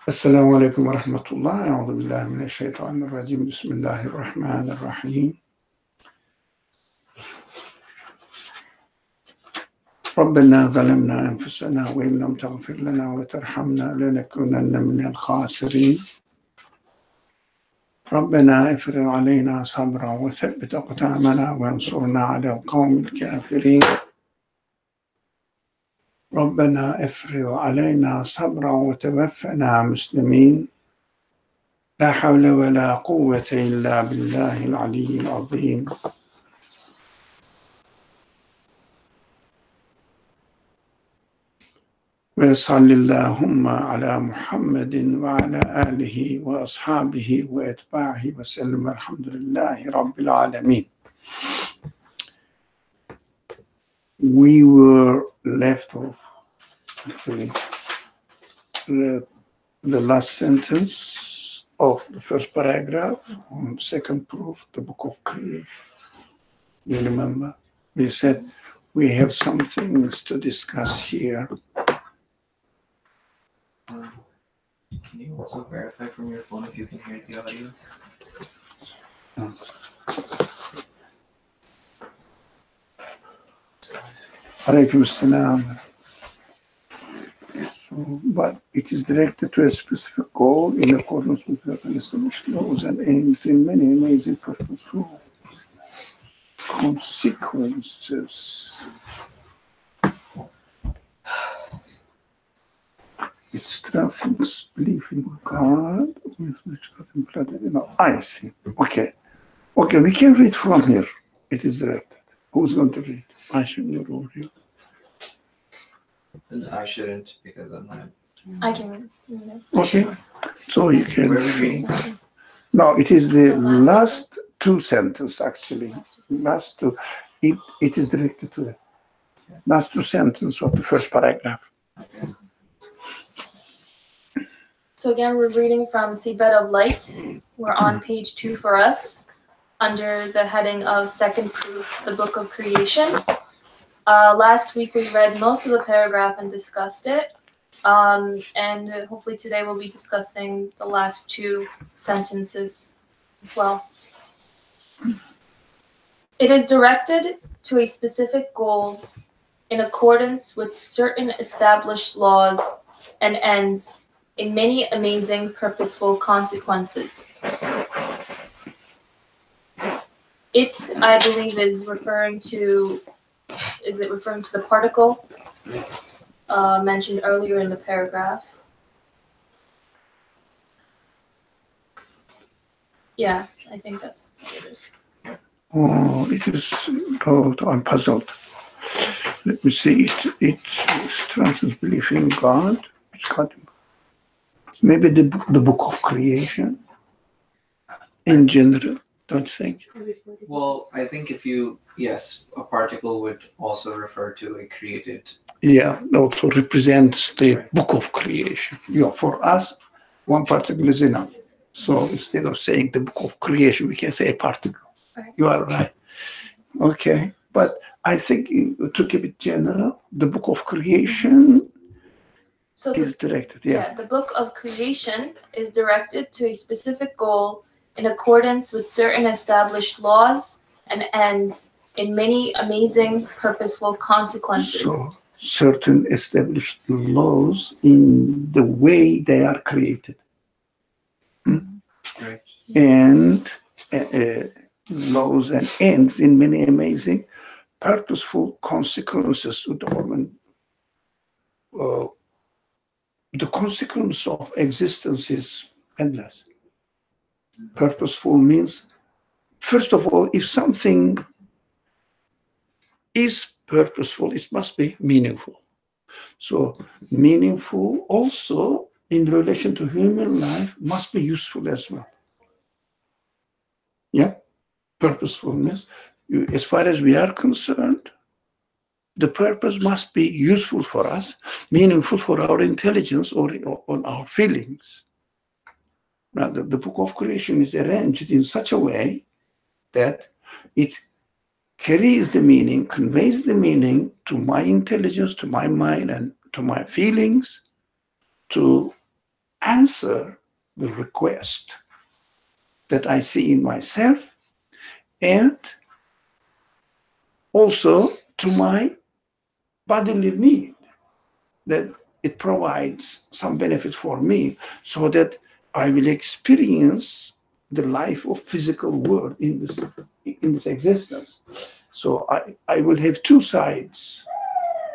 Assalamu alaikum wa rahmatullah. A'udhu billahi minash shaitanir rajim. Bismillahir rahmanir rahim. ربنا ظلمنا أنفسنا وإن لم تغفر لنا وترحمنا لنكونن من الخاسرين. ربنا افرغ علينا صبرا وثبت أقدامنا وانصرنا على القوم الكافرين. ربنا افرغ علينا صبرا وتوفنا مسلمين. لا حول ولا قوة إلا بالله العلي العظيم. وصل اللهم على محمد وعلى آله وأصحابه وأتباعه وسلم. الحمد لله رب العالمين. We were left off, actually, the last sentence of the first paragraph on second proof, the book of creation. You remember? We said we have some things to discuss here. Can you also verify from your phone if you can hear the audio? Alaykum salam. So, but it is directed to a specific goal in accordance with the established laws and aims in many amazing purposeful consequences. It strengthens belief in God with which God implanted in our eyes. Okay, we can read from here. It is directed. Who's going to read? I should or you. And I shouldn't because I'm not. I can read. Okay, so you can. Where are we reading? No, it is the last two sentences actually. Last two. It is directed to the last two sentences of the first paragraph. Okay. So again, we're reading from Seabed of Light. We're on page 2 for us, under the heading of Second Proof, the Book of Creation. Last week we read most of the paragraph and discussed it. And hopefully today we'll be discussing the last two sentences as well. It is directed to a specific goal in accordance with certain established laws and ends in many amazing purposeful consequences. It, I believe, is it referring to the particle mentioned earlier in the paragraph? Yeah, I think that's what it is. Oh, it is. Oh, I'm puzzled. Let me see. It strengthens belief in God. Which God? Maybe the book of creation in general, don't you think? Well, I think a particle would also refer to a created. Yeah, also represents the book of creation. Yeah, for us, one particle is enough. So instead of saying the book of creation, we can say a particle. Right. You are right. Okay, but I think to keep it general, the book of creation is directed. Yeah, the Book of Creation is directed to a specific goal in accordance with certain established laws and ends in many amazing purposeful consequences. So certain established laws in the way they are created. Right. And laws and ends in many amazing purposeful consequences. The consequence of existence is endless. Purposeful means, first of all, if something is purposeful, it must be meaningful. So meaningful also in relation to human life must be useful as well. Yeah, purposefulness. As far as we are concerned, the purpose must be useful for us, meaningful for our intelligence or on our feelings. Now, the book of creation is arranged in such a way that it carries the meaning, conveys the meaning to my intelligence, to my mind, and to my feelings, to answer the request that I see in myself, and also to my bodily need, that it provides some benefit for me so that I will experience the life of physical world in this existence. So I will have two sides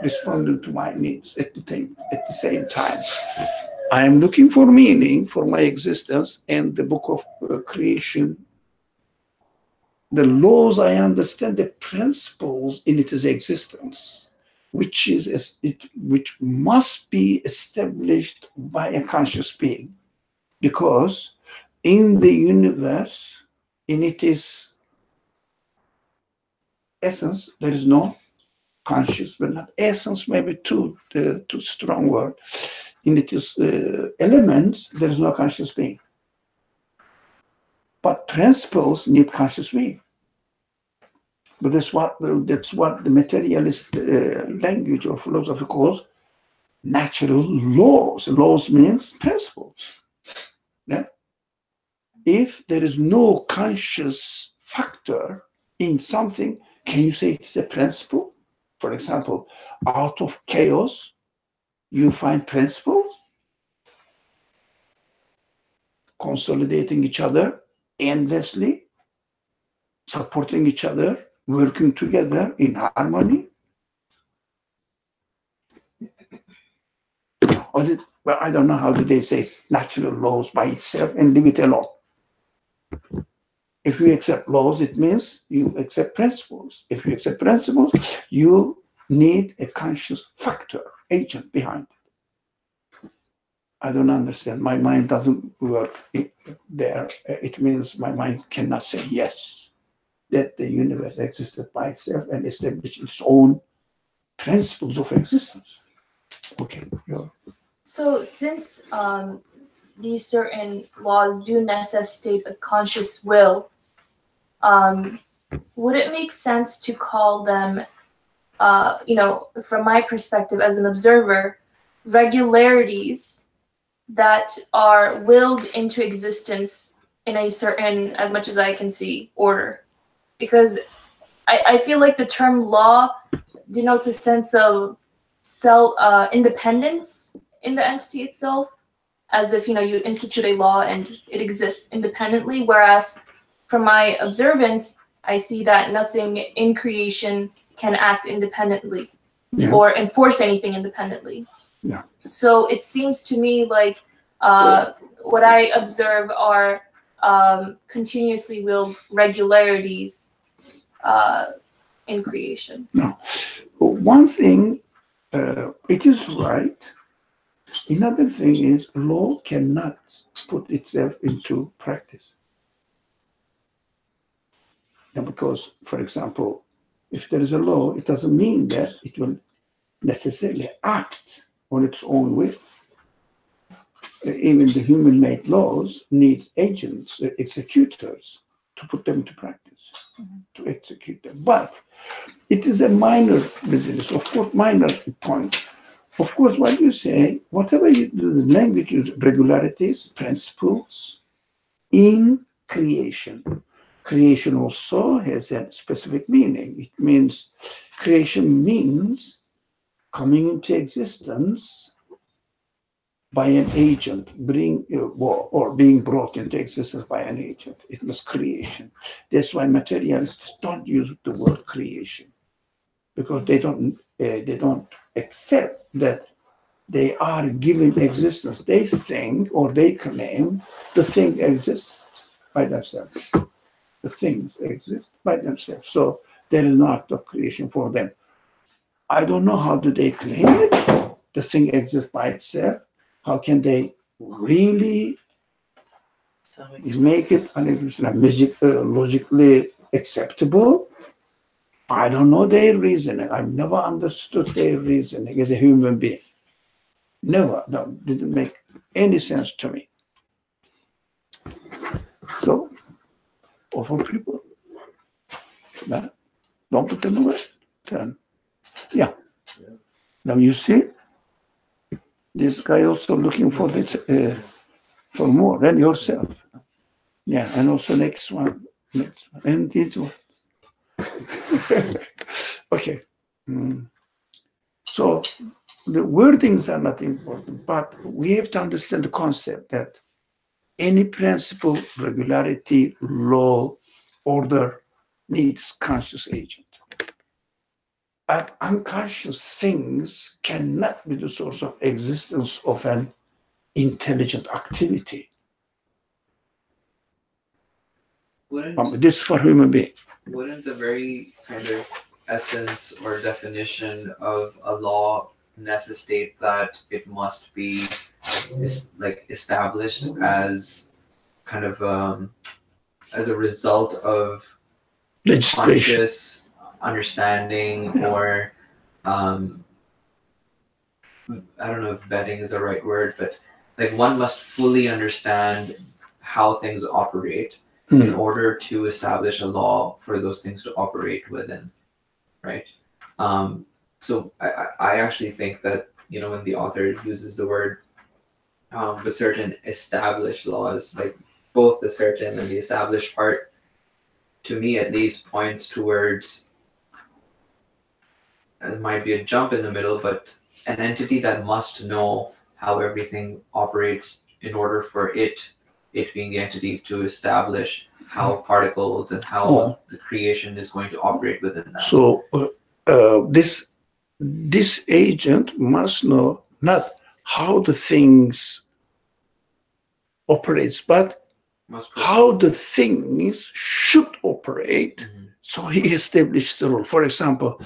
responding to my needs at the same time. I am looking for meaning for my existence, and the book of creation, the laws, I understand the principles in its existence, which must be established by a conscious being, because in the universe, in its essence, there is no conscious, but not essence, maybe too strong word. In its elements, there is no conscious being. But principles need conscious being. But that's what the materialist language or philosophy calls natural laws. Laws means principles. Yeah? If there is no conscious factor in something, can you say it's a principle? For example, out of chaos, you find principles consolidating each other endlessly, supporting each other, working together in harmony. Well, I don't know how do they say natural laws by itself and leave it alone. If you accept laws, it means you accept principles. If you accept principles, you need a conscious factor, agent behind it. I don't understand. My mind doesn't work there. It means my mind cannot say yes, that the universe existed by itself and established its own principles of existence. Okay. So since these certain laws do necessitate a conscious will, would it make sense to call them, from my perspective as an observer, regularities that are willed into existence in a certain, as much as I can see, order? Because I feel like the term law denotes a sense of independence in the entity itself, as if you institute a law and it exists independently, whereas from my observance, I see that nothing in creation can act independently or enforce anything independently. Yeah. So it seems to me like what I observe are continuously willed regularities in creation. No. One thing, it is right. Another thing is law cannot put itself into practice. And because, for example, if there is a law, it doesn't mean that it will necessarily act on its own will. Even the human-made laws need agents, executors, to put them into practice, to execute them. But it is a minor business, of course, minor point. Of course, what you say, whatever you do, the language is regularities, principles in creation. Creation also has a specific meaning. It means, creation means coming into existence by an agent, or being brought into existence by an agent. It means creation. That's why materialists don't use the word creation, because they don't accept that they are given existence. They think, or they claim, the thing exists by themselves. The things exist by themselves. So there is no act of creation for them. I don't know how do they claim it. The thing exists by itself. How can they really make it logically acceptable? I don't know their reasoning. I've never understood their reasoning as a human being. Never. No, didn't make any sense to me. So, awful people. Don't put them away. Yeah. Now you see, this guy also looking for this for more than yourself. Yeah, and also next one, and this one. Okay. So the wordings are not important, but we have to understand the concept that any principle, regularity, law, order needs conscious agent. But unconscious things cannot be the source of existence of an intelligent activity. This for human beings. Wouldn't the very kind of essence or definition of a law necessitate that it must be established as kind of as a result of Legislation. conscious understanding, or I don't know if vetting is the right word, but like one must fully understand how things operate in order to establish a law for those things to operate within, right? So I actually think that, you know, when the author uses the word the certain established laws, like both the certain and the established part, to me at least points towards, it might be a jump in the middle, but an entity that must know how everything operates in order for it being the entity to establish how particles and how the creation is going to operate within that. So this agent must know not how the things operates, but how the things should operate. So he established the rule. For example,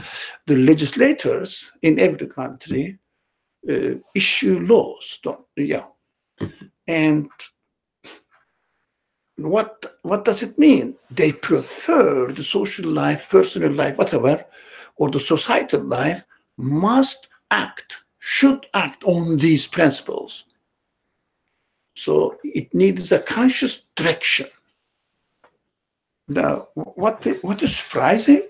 the legislators in every country issue laws. And what does it mean? They prefer the social life, personal life, whatever, or the societal life should act on these principles. So it needs a conscious direction. Now, what is surprising?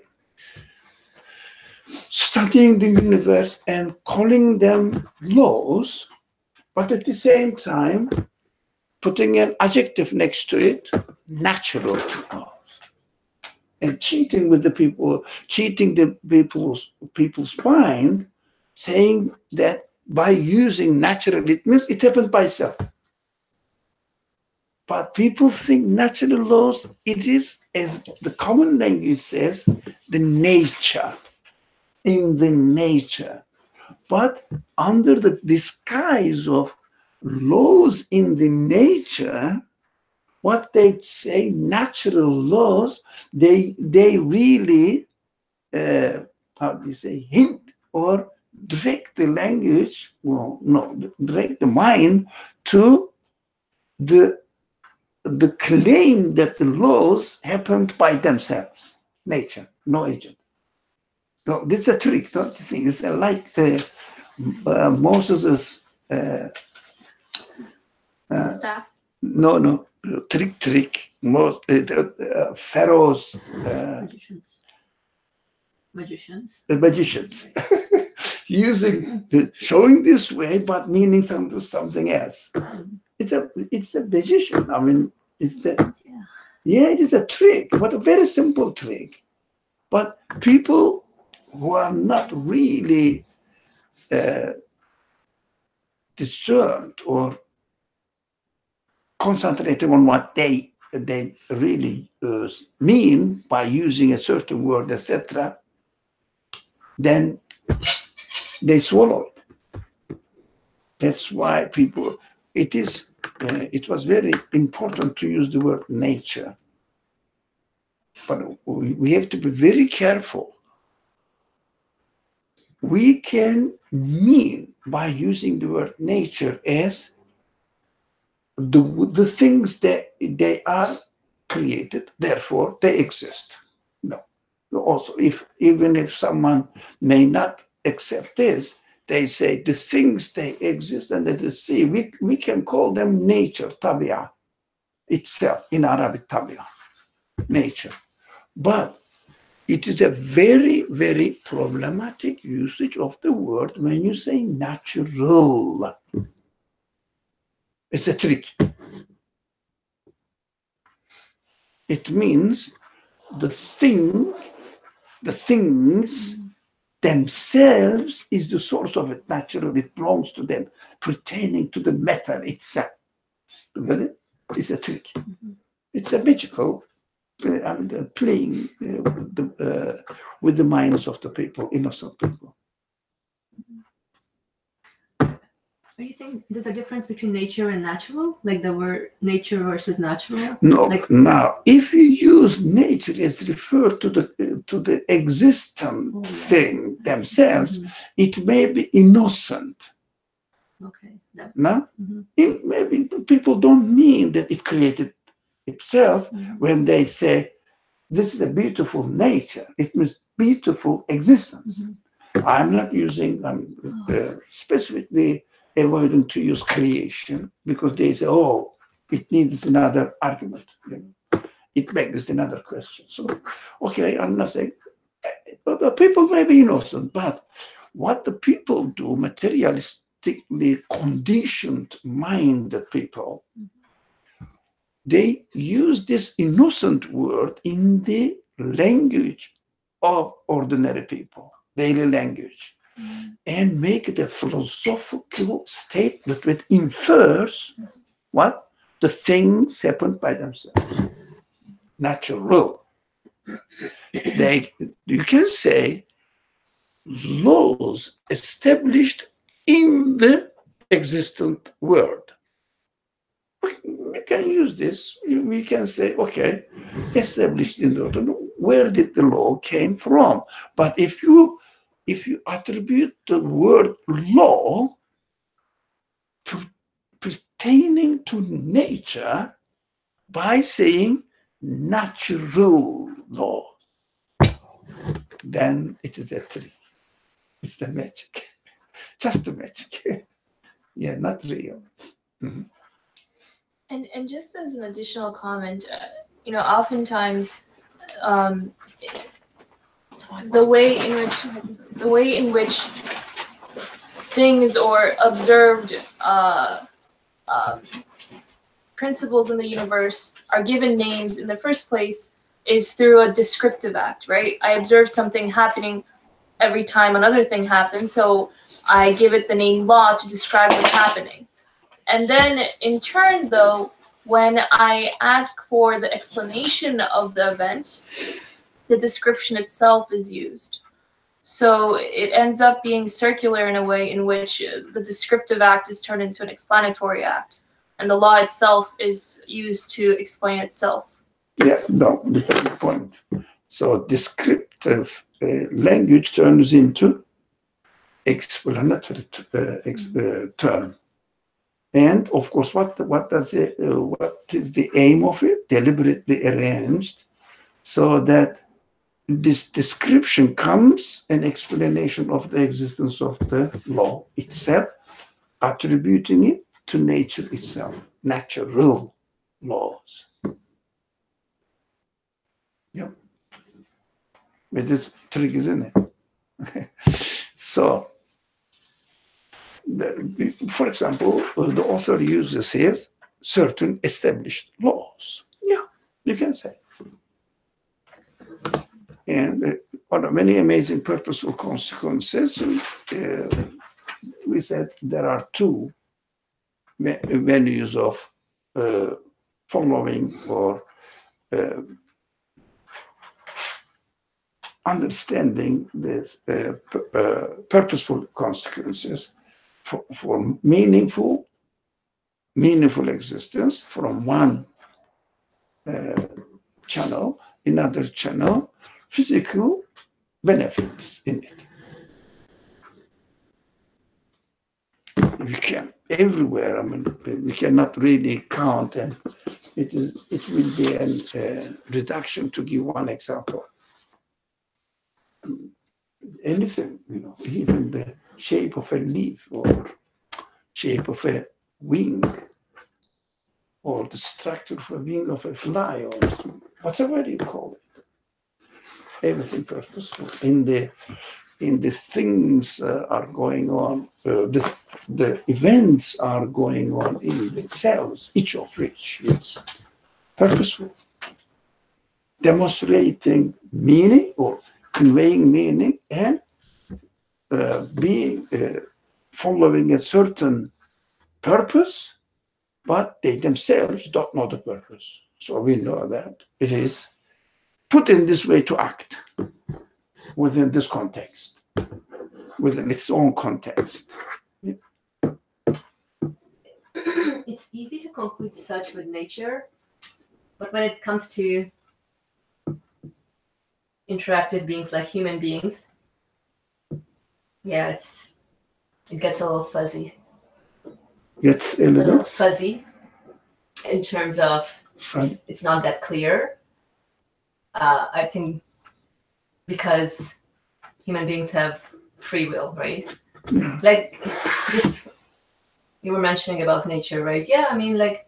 Studying the universe and calling them laws, but at the same time putting an adjective next to it, natural laws, and cheating with the people, cheating the people's mind, saying that by using natural, it means it happened by itself. But people think natural laws, it is, as the common language says, the nature, in the nature. But under the disguise of laws in the nature, what they say, natural laws, they really, how do you say, hint or direct the language, direct the mind to the claim that the laws happened by themselves, nature, no agent. So this is a trick, don't you think? It's like Moses' Staff. No, trick. Pharaoh's magicians showing this way, but meaning something else. It's a magician. I mean, it is a trick, but a very simple trick. But people who are not really discerned or concentrating on what they really mean by using a certain word, etc., then they swallow it. That's why people. It was very important to use the word nature, but we have to be very careful. We can mean by using the word nature as the things that they are created, therefore they exist. No. Also, even if someone may not accept this, they say the things they exist and that they see, we can call them nature, tabi'a, itself, in Arabic, tabi'a, nature. But it is a very, very problematic usage of the word when you say natural. It's a trick. It means the things themselves is the source of it. Naturally, it belongs to them, pertaining to the matter itself. You get it? It's a trick. It's a magical and playing with the minds of the people, innocent people. Do you think there's a difference between nature and natural? Like the word nature versus natural? No, Like, now, if you use nature as referred to the existent thing themselves, it may be innocent. okay. That's, No? Mhm. Maybe people don't mean that it created itself when they say this is a beautiful nature. It means beautiful existence. I'm not using, specifically avoiding to use creation because they say, oh, it needs another argument. It begs another question. So, okay, I'm not saying, but people may be innocent, but what the people do, materialistically conditioned minded people, they use this innocent word in the language of ordinary people, daily language, and make it a philosophical statement that infers what? The things happen by themselves. Natural. You can say laws established in the existent world. We can use this. We can say, okay, established in the world. Where did the law came from? But if you attribute the word law pertaining to nature by saying natural law, then it is a trick. It's the magic. Just the magic. Yeah, not real. Mm-hmm. And just as an additional comment, oftentimes the way in which things or observed principles in the universe are given names in the first place is through a descriptive act, right? I observe something happening every time another thing happens, so I give it the name law to describe what's happening. And then in turn, though, when I ask for the explanation of the event, the description itself is used. So it ends up being circular in a way in which the descriptive act is turned into an explanatory act, and the law itself is used to explain itself. Yeah, no, that's a good point. So descriptive language turns into explanatory term. And of course, what is the aim of it? Deliberately arranged so that this description comes an explanation of the existence of the law itself, attributing it to nature itself, natural laws. Yep. It is trick, isn't it? So, for example, the author uses here certain established laws. Yeah, you can say. And one of many amazing purposeful consequences, we said there are two venues of following or understanding this purposeful consequences for meaningful existence from one channel, another channel, physical benefits in it. We can everywhere. I mean, we cannot really count, and it will be a reduction to give one example. Anything, even the shape of a leaf or shape of a wing or the structure of a wing of a fly or whatever you call it. Everything purposeful. In the things are going on, the events are going on in the cells, each of which is purposeful. demonstrating meaning or conveying meaning and following a certain purpose, but they themselves don't know the purpose. So we know that it is put in this way to act within this context, within its own context. It's easy to conclude such with nature, but when it comes to interactive beings like human beings, yeah, it gets a little fuzzy. It's a A little little fuzzy in terms of it's not that clear. I think because human beings have free will, right? Yeah. Like just you were mentioning about nature, right? Yeah, I mean, like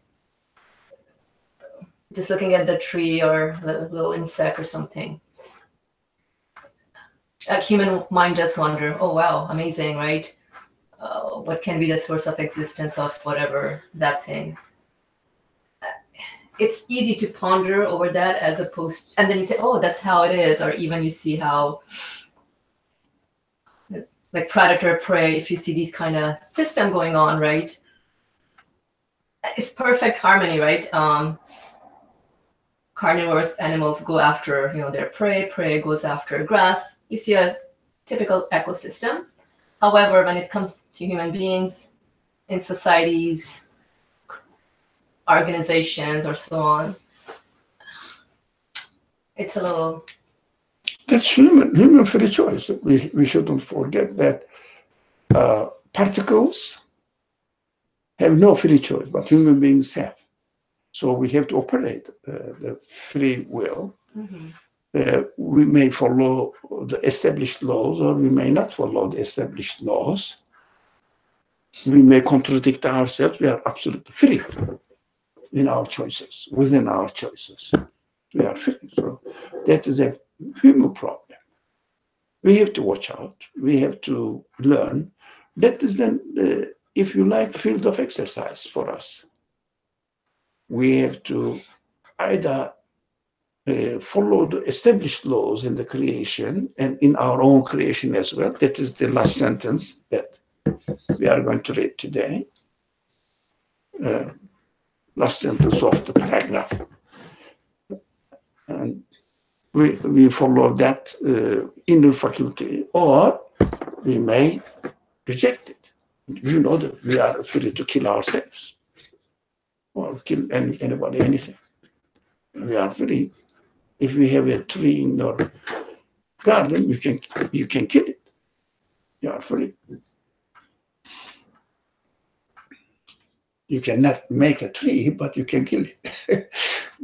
just looking at the tree or the little insect or something. Like human mind just wonder, oh wow, amazing, right? What can be the source of existence of whatever that thing? It's easy to ponder over that as opposed, and then you say, oh, that's how it is, or even you see how, like predator prey, if you see these kind of system going on, right? It's perfect harmony, right? Carnivorous animals go after, their prey goes after grass. You see a typical ecosystem. However, when it comes to human beings in societies, organizations, or so on, it's a little... That's human free choice. We shouldn't forget that particles have no free choice, but human beings have. So we have to operate the free will. Mm-hmm. We may follow the established laws, or we may not follow the established laws. We may contradict ourselves. We are absolutely free in our choices, within our choices. We are free. So that is a human problem. We have to watch out. We have to learn. That is then, if you like, field of exercise for us. We have to either follow the established laws in the creation and in our own creation as well. That is the last sentence that we are going to read today. Last sentence of the paragraph. And we follow that inner faculty, or we may reject it. You know that we are free to kill ourselves or kill anybody, anything. We are free. If we have a tree in our garden, you can kill it. You are free. You cannot make a tree, but you can kill it.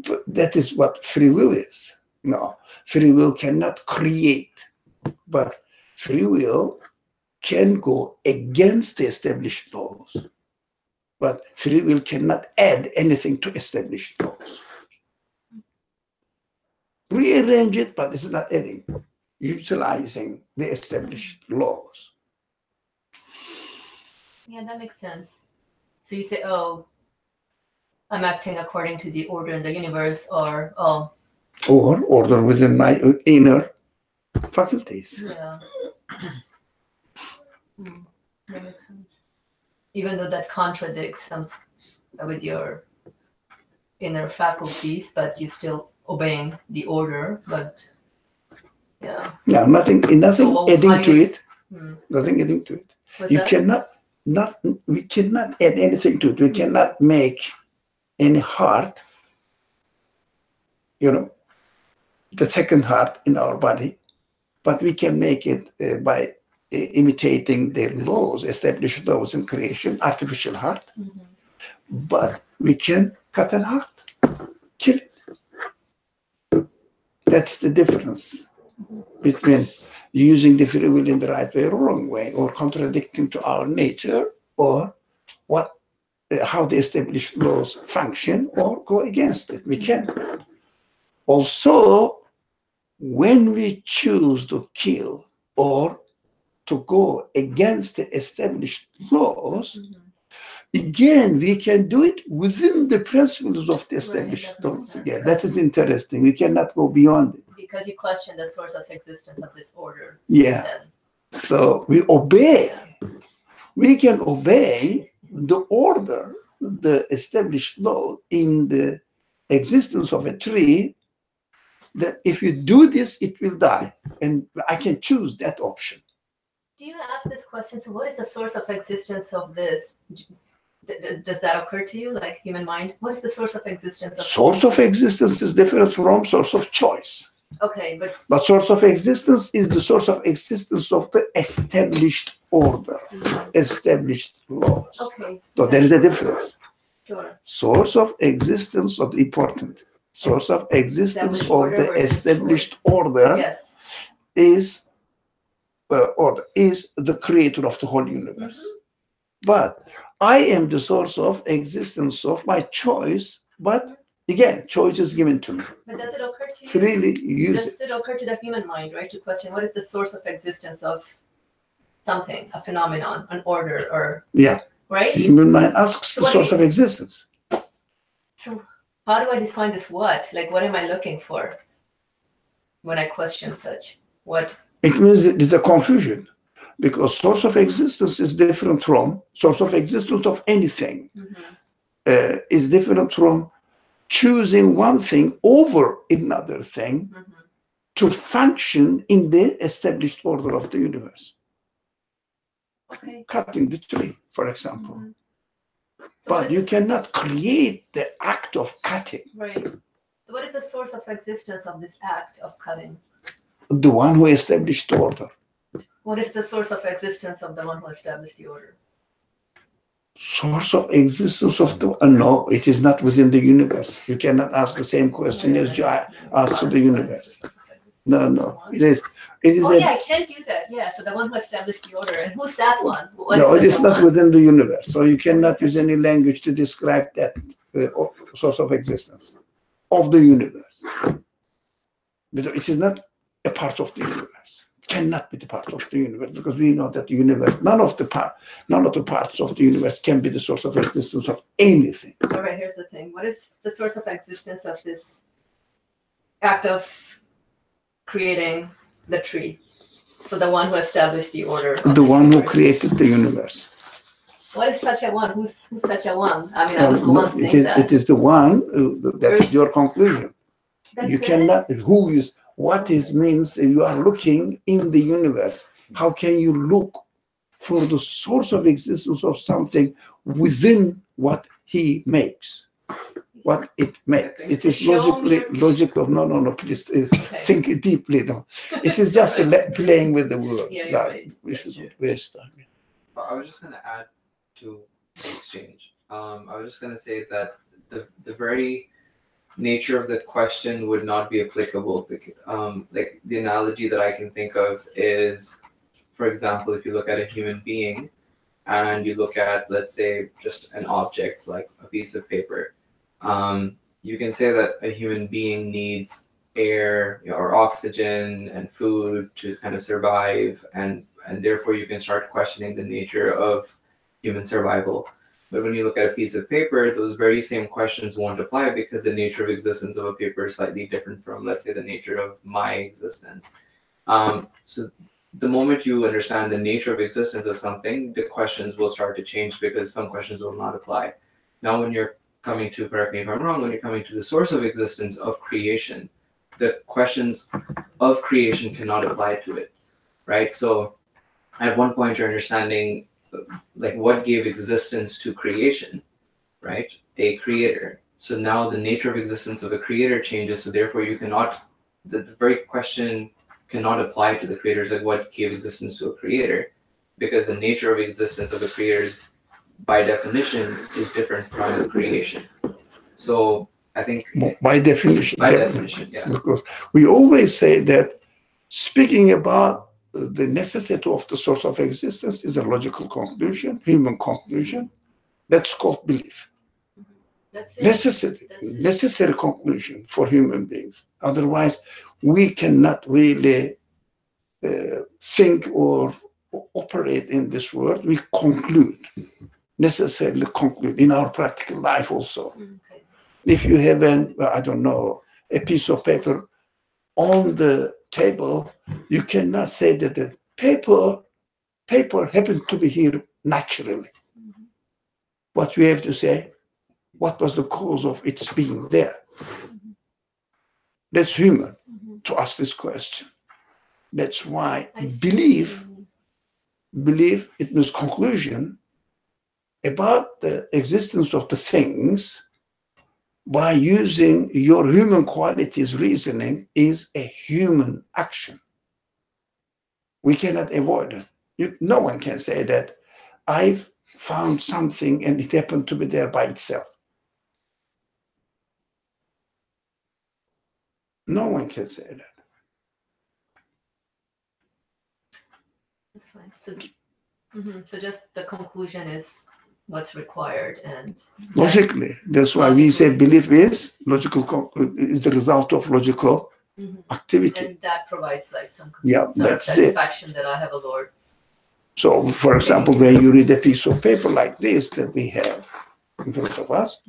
But that is what free will is. No, free will cannot create, but free will can go against the established laws. But free will cannot add anything to established laws. Rearrange it, but it's not adding, utilizing the established laws. Yeah, that makes sense. So you say, oh, I'm acting according to the order in the universe, or order within my inner faculties. yeah. That makes sense. Even though that contradicts some with your inner faculties, but you still obeying the order. But yeah. Yeah, nothing So, adding to it. Nothing adding to it. We cannot add anything to it. We cannot make any heart, the second heart in our body, but we can make it by imitating the laws, established laws in creation, artificial heart. Mm-hmm. But we can cut an heart, kill it. That's the difference between using the free will in the right way or wrong way, or contradicting to our nature, or how the established laws function, or go against it. We can. Also, when we choose to kill or to go against the established laws, Again, we can do it within the principles of the established that makes laws. sense. Yeah, that is interesting. We cannot go beyond it. Because you question the source of existence of this order. Yeah. Then. So we obey. We can obey the order, the established law in the existence of a tree, that if you do this, it will die. And I can choose that option. Do you ask this question? So, what is the source of existence of this? Does that occur to you, like human mind? What is the source of existence of? Source of existence is different from source of choice. Okay, But source of existence is the source of existence of the established order, established laws. okay, So there is a difference. sure. Source of existence of the important. Source of existence Established of order the versus established order Yes. is the creator of the whole universe. But I am the source of existence of my choice, but again, choice is given to me. But does it occur to you? Freely use it. Does it occur to the human mind, right, to question what is the source of existence of something, a phenomenon, an order, or Yeah. right? Human mind asks So the what do source you- of existence. So how do I define this what? Like, what am I looking for when I question such? What? It means it is a confusion, because source of existence is different from source of existence of anything. Is different from choosing one thing over another thing to function in the established order of the universe. Okay. Cutting the tree, for example. So But what is you the- cannot create the act of cutting. Right. So what is the source of existence of this act of cutting? The one who established the order. What is the source of existence of the one who established the order? Source of existence of the no, it is not within the universe. You cannot ask the same question as you ask to the universe. No, it is. It is Oh a yeah, I can't do that. Yeah, so the one who established the order, and who's that one? What no, is it is the not one? within the universe. So you cannot use any language to describe that source of existence of the universe. Because it is not a part of the universe. It cannot be the part of the universe, because we know that the universe, none of the parts of the universe can be the source of existence of anything. All right, here's the thing. What is the source of existence of this act of creating the tree? So the one who established the order. Of The one who universe. created the universe. What is such a one? Who's such a one? I mean, I was the one saying that. It is the one. That is your conclusion. That's You it? cannot. Who is? What is means you are looking in the universe. How can you look for the source of existence of something within what he makes? What it makes. It is Show me logical. No. Please think deeply. No. It is just playing with the words. Yeah, you're That right. we That's shouldn't waste time. But I was just going to add to the exchange. I was just going to say that the very nature of the question would not be applicable. Like the analogy that I can think of is, for example, if you look at a human being and you look at, let's say, just an object like a piece of paper, you can say that a human being needs air or oxygen and food to kind of survive, and therefore you can start questioning the nature of human survival. But when you look at a piece of paper, those very same questions won't apply, because the nature of existence of a paper is slightly different from, let's say, the nature of my existence. So the moment you understand the nature of existence of something, the questions will start to change, because some questions will not apply. Now, when you're coming to, correct me if I'm wrong, when you're coming to the source of existence of creation, the questions of creation cannot apply to it, right? So at one point you're understanding like what gave existence to creation, right? A creator. So now the nature of existence of a creator changes, so therefore you cannot, the very question cannot apply to the creators, like what gave existence to a creator, because the nature of existence of a creator by definition is different from the creation. So I think By definition. by definition, yeah. Because we always say that speaking about the necessity of the source of existence is a logical conclusion, human conclusion. That's called belief. That's it. Necessity, That's it. necessary conclusion for human beings. Otherwise, we cannot really think or operate in this world. We conclude. necessarily conclude in our practical life also. Okay. If you have I don't know, a piece of paper on the table, you cannot say that the paper happened to be here naturally. What we have to say, what was the cause of its being there? That's human to ask this question. That's why belief, it means conclusion about the existence of the things by using your human qualities reasoning is a human action. We cannot avoid it. No one can say that I've found something and it happened to be there by itself. No one can say that. That's fine. So just the conclusion is what's required, and Logically, that's why we say belief is is the result of logical activity. and that provides like some Yeah, sort of that's it. satisfaction that I have a Lord. So, for example, when you read a piece of paper like this that we have in front of us,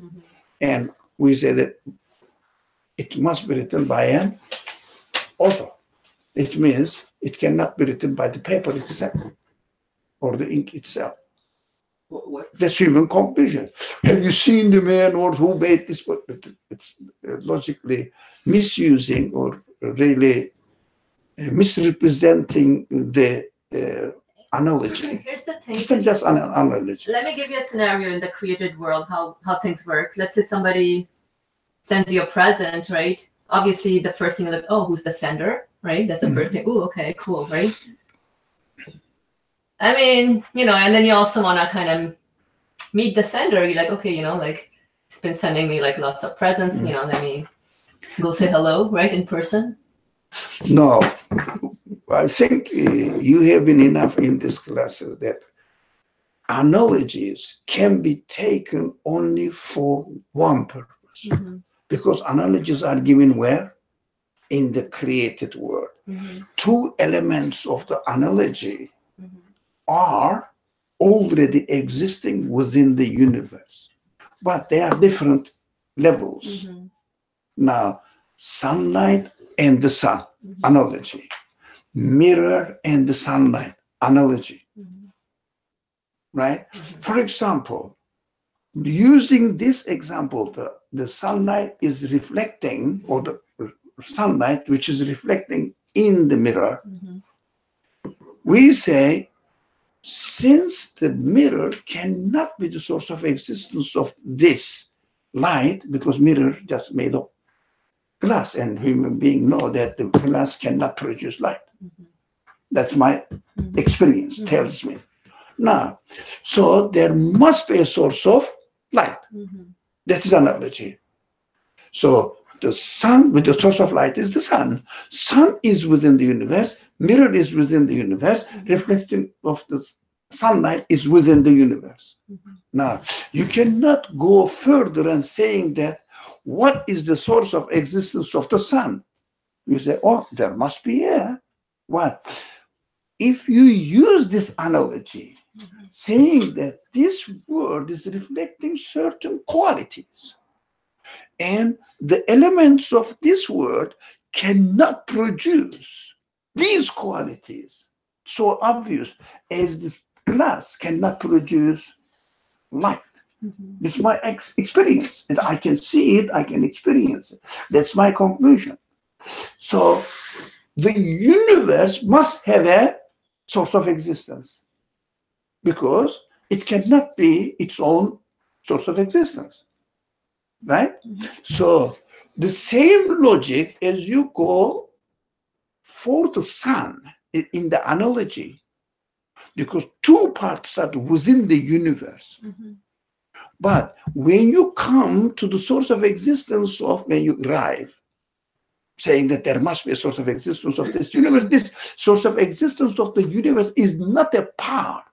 and we say that it must be written by an author, it means it cannot be written by the paper itself or the ink itself. That's human conclusion. Have you seen the man or who made this book? It's logically misusing or really misrepresenting the analogy. Here's the thing. It's not just an analogy. Let me give you a scenario in the created world, how things work. Let's say somebody sends you a present, right? Obviously, the first thing you look, oh, who's the sender, right? That's the first thing. Oh, okay, cool, right? I mean, and then you also want to kind of meet the sender. You're like, okay, like, he's been sending me like lots of presents, let me go say hello, right, in person. No, I think you have been enough in this class that analogies can be taken only for one purpose. Because analogies are given where? In the created world. Two elements of the analogy are already existing within the universe, but they are different levels. Now, sunlight and the sun, analogy. Mirror and the sunlight, analogy. Right? For example, using this example, the sunlight is reflecting, or the sunlight which is reflecting in the mirror, we say, since the mirror cannot be the source of existence of this light, because mirror just made of glass, and human beings know that the glass cannot produce light. That's my experience tells me. Now, so there must be a source of light. That is analogy. So the sun, with the source of light, is the sun. Sun is within the universe. Mirror is within the universe. Reflection of the sunlight is within the universe. Now, you cannot go further and saying that what is the source of existence of the sun? You say, oh, there must be air. What? If you use this analogy, saying that this world is reflecting certain qualities, and the elements of this world cannot produce these qualities, so obvious as this glass cannot produce light. This is my experience, and I can see it, I can experience it. That's my conclusion. So the universe must have a source of existence, because it cannot be its own source of existence, right? So the same logic as you go for the sun in the analogy, because two parts are within the universe. But when you come to the source of existence of, when you arrive, saying that there must be a source of existence of this universe, this source of existence of the universe is not a part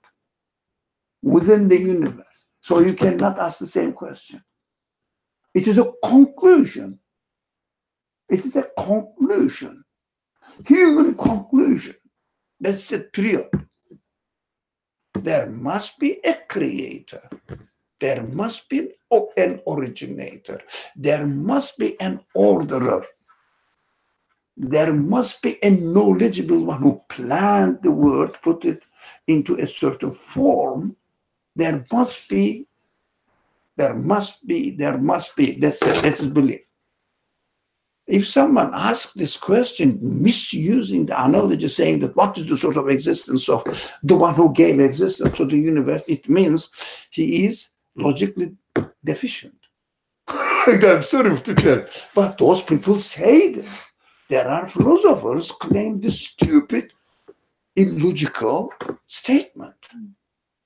within the universe. So you cannot ask the same question. It is a conclusion. It is a conclusion. Human conclusion. That's it, period. there must be a creator. There must be an originator. There must be an orderer. There must be a knowledgeable one who planned the world, put it into a certain form. There must be. Let's believe. If someone asks this question, misusing the analogy, saying that what is the sort of existence of the one who gave existence to the universe, it means he is logically deficient. I'm sorry to tell, but those people say this. There are philosophers claim this stupid, illogical statement.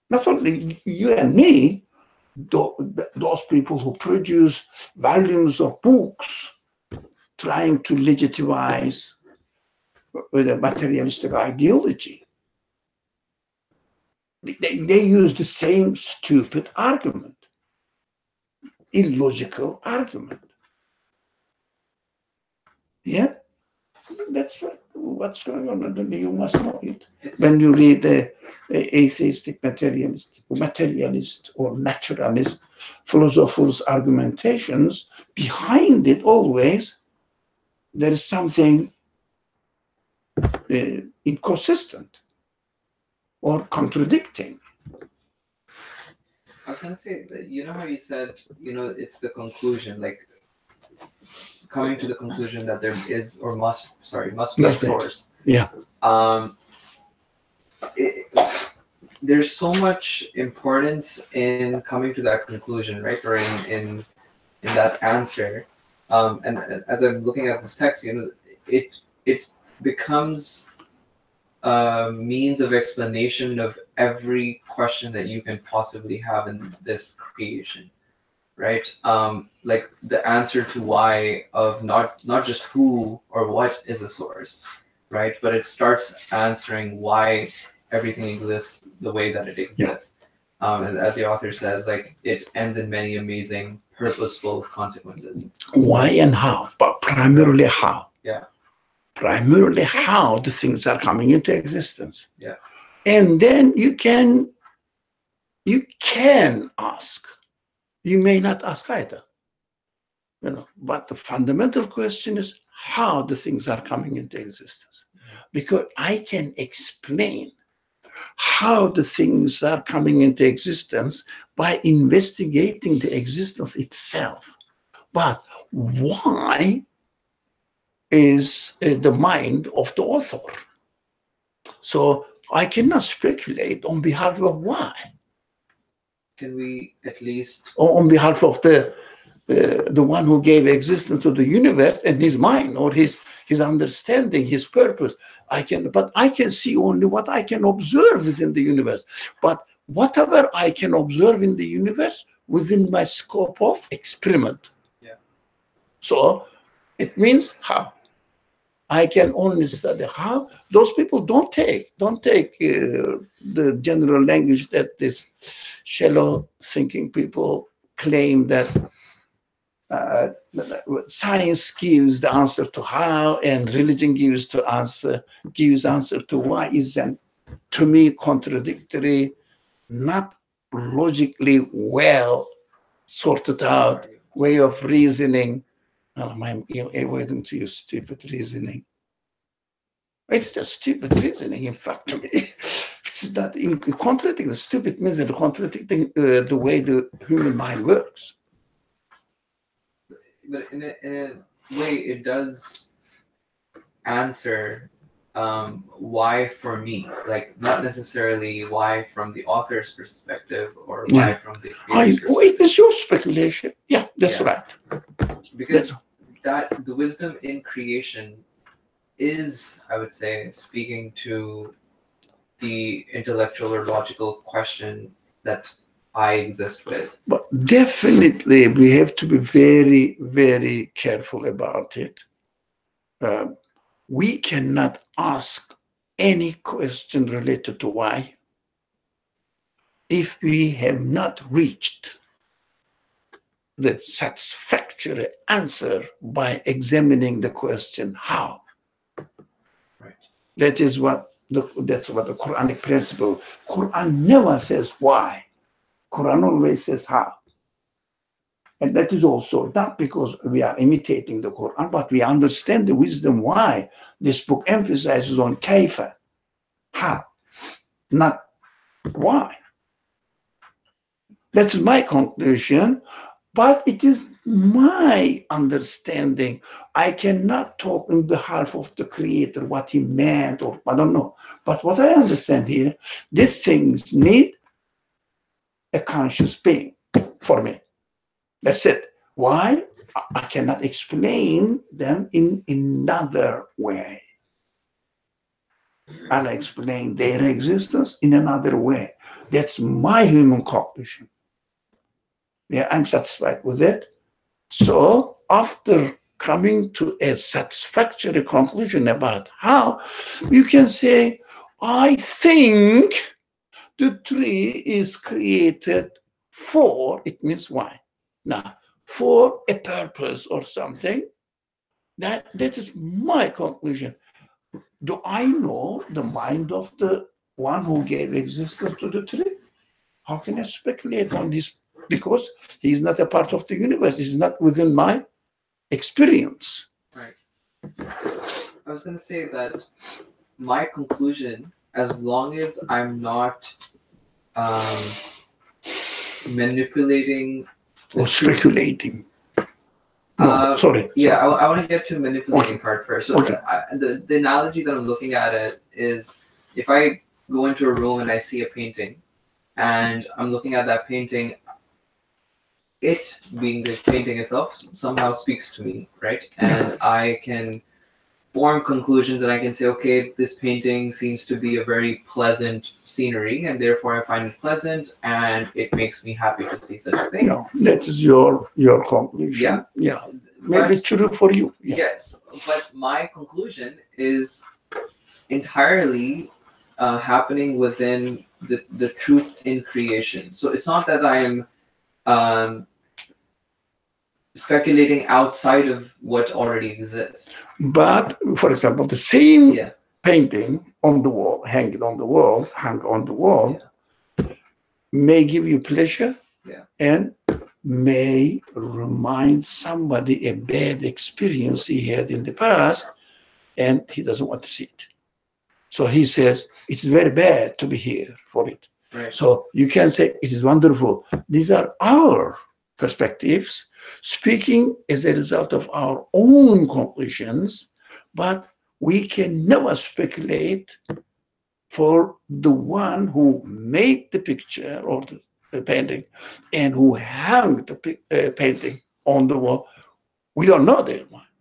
Not only you and me, those people who produce volumes of books trying to legitimize with a materialistic ideology. They use the same stupid argument, illogical argument. Yeah, that's what's going on. You must know it. When you read the atheistic materialist or naturalist philosophers' argumentations, behind it always there is something inconsistent or contradicting. I was gonna say that, you know how you said, it's the conclusion, like coming to the conclusion that there is or must be a source. Yeah. There's so much importance in coming to that conclusion, right? Or in that answer. And as I'm looking at this text, it becomes a means of explanation of every question that you can possibly have in this creation, right? Like the answer to why of not just who or what is the source, right? But it starts answering why everything exists the way that it exists. And as the author says, like it ends in many amazing, purposeful consequences. Why and how, but primarily how. Yeah. Primarily how the things are coming into existence. Yeah. And then you can ask. You may not ask either. But the fundamental question is how the things are coming into existence. Because I can explain how the things are coming into existence by investigating the existence itself. But why is the mind of the author? So I cannot speculate on behalf of why. Can we at least, Or on behalf of the one who gave existence to the universe and his mind or his understanding, his purpose. I can see only what I can observe within the universe. But whatever I can observe in the universe within my scope of experiment. Yeah. So it means how. I can only study how. Those people don't take the general language that this shallow thinking people claim that science gives the answer to how and religion gives answer to why is to me contradictory, not logically well sorted out way of reasoning. I'm avoiding to use stupid reasoning. It's just stupid reasoning, in fact, to me. It's not contradicting. Stupid means that contradicting the way the human mind works. but in a way, it does answer why for me, like not necessarily why from the author's perspective or why from the creator's perspective. It is your speculation. Yeah, that's right. Because that the wisdom in creation is, I would say, speaking to the intellectual or logical question that I exist with. But definitely we have to be very, very careful about it. We cannot ask any question related to why if we have not reached the satisfactory answer by examining the question how. Right. That is what that's what the Quranic principle. Quran never says why. Quran always says how. And that is also not because we are imitating the Quran, but we understand the wisdom why this book emphasizes on kaifa, how, not why. That's my conclusion, but it is my understanding. I cannot talk in behalf of the Creator, what he meant, or I don't know. But what I understand here, these things need a conscious being for me. That's it. Why? I cannot explain them in another way. And I explain their existence in another way. That's my human conclusion. Yeah, I'm satisfied with it. So after coming to a satisfactory conclusion about how, you can say, I think the tree is created for, it means why? Now, for a purpose or something, that is my conclusion. Do I know the mind of the one who gave existence to the tree? How can I speculate on this? Because he is not a part of the universe. He is not within my experience. Right. I was going to say that my conclusion, as long as I'm not manipulating Or speculating. No, sorry. Yeah, I want to get to manipulating part first. So Okay. the analogy that I'm looking at it is, if I go into a room and I see a painting, and I'm looking at that painting, it being the painting itself somehow speaks to me, right? And I can form conclusions, and I can say, okay, this painting seems to be a very pleasant scenery, and therefore I find it pleasant, and it makes me happy to see such a thing. No, that is your conclusion. Yeah. Maybe But- true for you. Yeah. Yes, but my conclusion is entirely happening within the truth in creation. So it's not that I am speculating outside of what already exists. But for example, the same Yeah. painting on the wall, hung on the wall, may give you pleasure, Yeah. and may remind somebody a bad experience he had in the past, and he doesn't want to see it. So he says, it's very bad to be here for it. Right. So you can say it is wonderful. These are our perspectives, speaking as a result of our own conclusions, but we can never speculate for the one who made the picture or the painting and who hung the painting on the wall. We don't know their mind,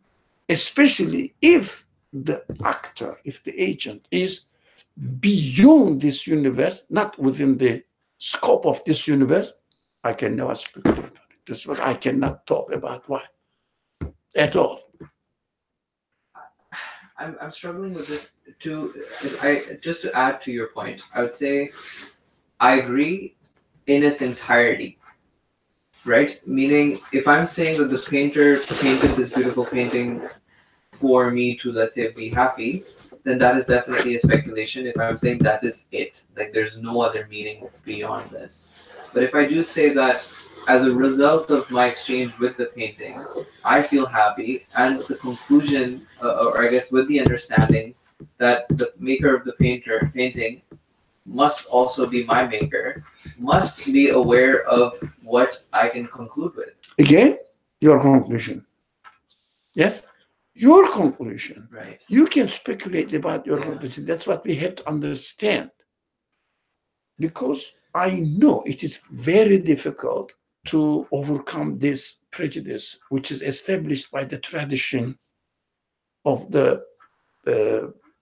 especially if the actor, if the agent is beyond this universe, not within the scope of this universe. I can never speculate on it. This is what I cannot talk about. Why? At all. I'm struggling with this just to add to your point, I would say I agree in its entirety, right? Meaning, if I'm saying that the painter painted this beautiful painting for me to, let's say, be happy, then that is definitely a speculation. If I'm saying that is it, like there's no other meaning beyond this. But if I do say that as a result of my exchange with the painting, I feel happy, and the conclusion, or I guess with the understanding that the maker of the painting must also be my maker, must be aware of what I can conclude with. Again, your conclusion. Yes? Your conclusion. Right. You can speculate about your Yeah. conclusion. That's what we have to understand. Because I know it is very difficult to overcome this prejudice, which is established by the tradition of the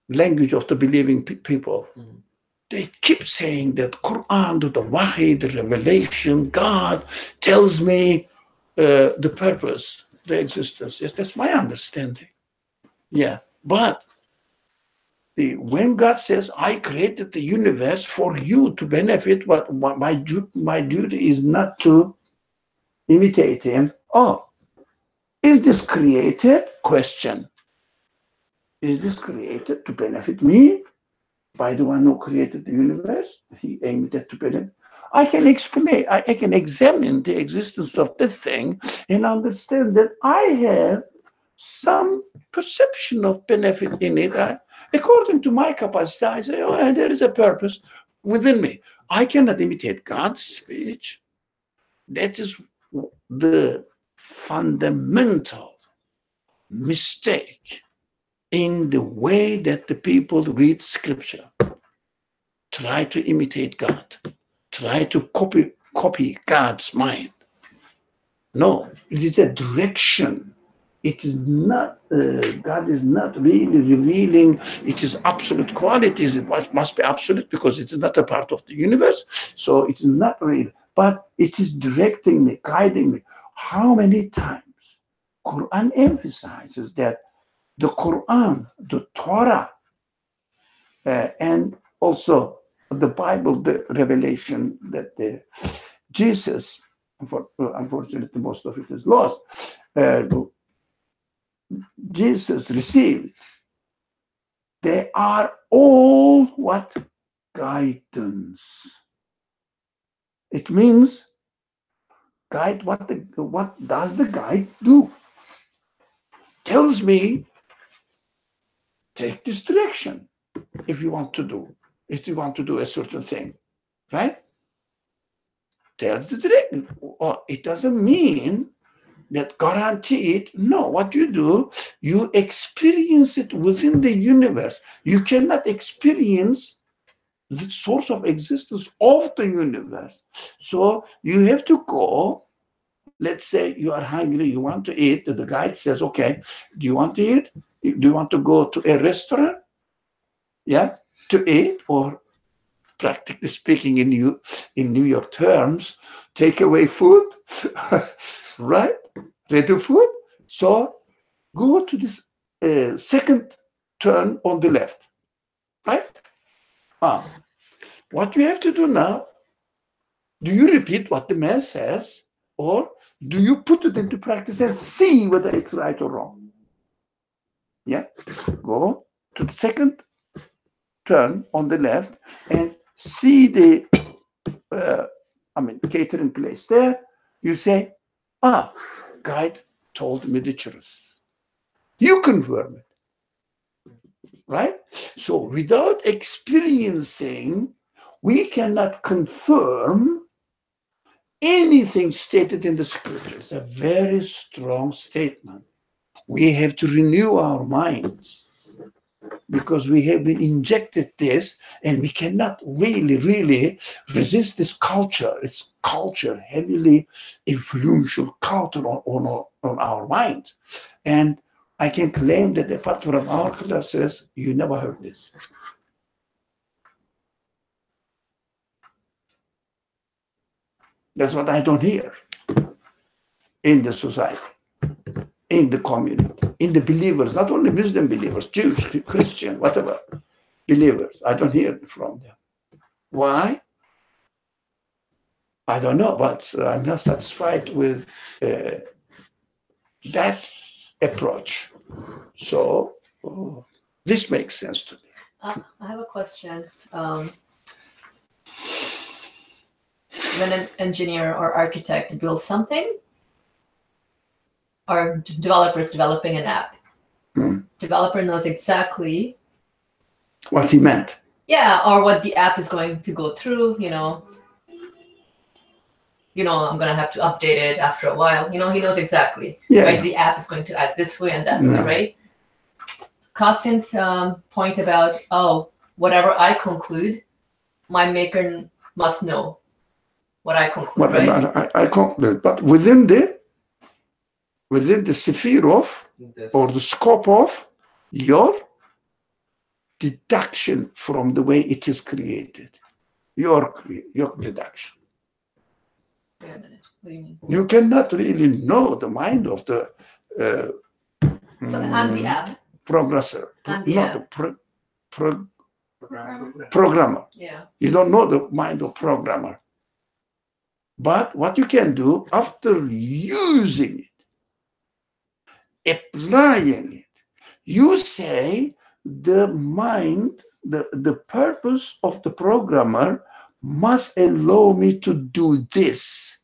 language of the believing people. Mhm. They keep saying that Quran, the Wahi, the revelation, God tells me the purpose, the existence. Yes, that's my understanding. Yeah, but when God says, I created the universe for you to benefit, but my duty is not to imitate him. Oh, is this created? Question. Is this created to benefit me by the one who created the universe? He aimed at to benefit. I can explain, I can examine the existence of this thing and understand that I have some perception of benefit in it. According to my capacity, I say, oh, and there is a purpose within me. I cannot imitate God's speech. That is the fundamental mistake in the way that the people read scripture. Try to imitate God. Try to copy God's mind. No, it is a direction. It is not, God is not really revealing its absolute qualities. It must be absolute because it is not a part of the universe. So it is not real, but it is directing me, guiding me. How many times Quran emphasizes that the Quran, the Torah, and also the Bible, the revelation that Jesus, unfortunately most of it is lost, Jesus received, they are all what? Guidance. It means guide. What does the guide do? Tells me, take this direction if you want to do a certain thing, right? Tells the direction. Or it doesn't mean that guaranteed. No, what you do, you experience it within the universe. You cannot experience the source of existence of the universe. So you have to go. Let's say you are hungry, you want to eat. The guide says, okay, do you want to eat? Do you want to go to a restaurant? Yeah, to eat, or practically speaking in New York terms, take away food, right? Ready food. So go to this second turn on the left, right? What you have to do now, do you repeat what the man says, or do you put it into practice and see whether it's right or wrong? Yeah, go to the second turn on the left and see the catering place there. You say, guide told me the truth. You confirm it, right? So without experiencing, we cannot confirm anything stated in the scripture. It's a very strong statement. We have to renew our minds because we have been injected this, and we cannot really resist this culture. It's culture, heavily influential culture on our minds. And I can claim that apart from our classes, you never heard this. That's what I don't hear in the society, in the community, in the believers, not only Muslim believers, Jews, Christian, whatever, believers. I don't hear it from them. Why? I don't know, but I'm not satisfied with that approach. So this makes sense to me. I have a question. When an engineer or architect builds something, or developers developing an app, developer knows exactly what he meant. Yeah, or what the app is going to go through, I'm going to have to update it after a while. He knows exactly, right? The app is going to act this way and that way, right? Qasim's point about, whatever I conclude, my maker must know what I conclude, right? I conclude, but within the sphere of, or the scope of your deduction from the way it is created, your deduction. Wait a minute. What do you mean? You cannot really know the mind of the so I'm the app. Progressor, not the programmer. Yeah. You don't know the mind of programmer. But what you can do after using it, applying it, You say the mind, the purpose of the programmer must allow me to do this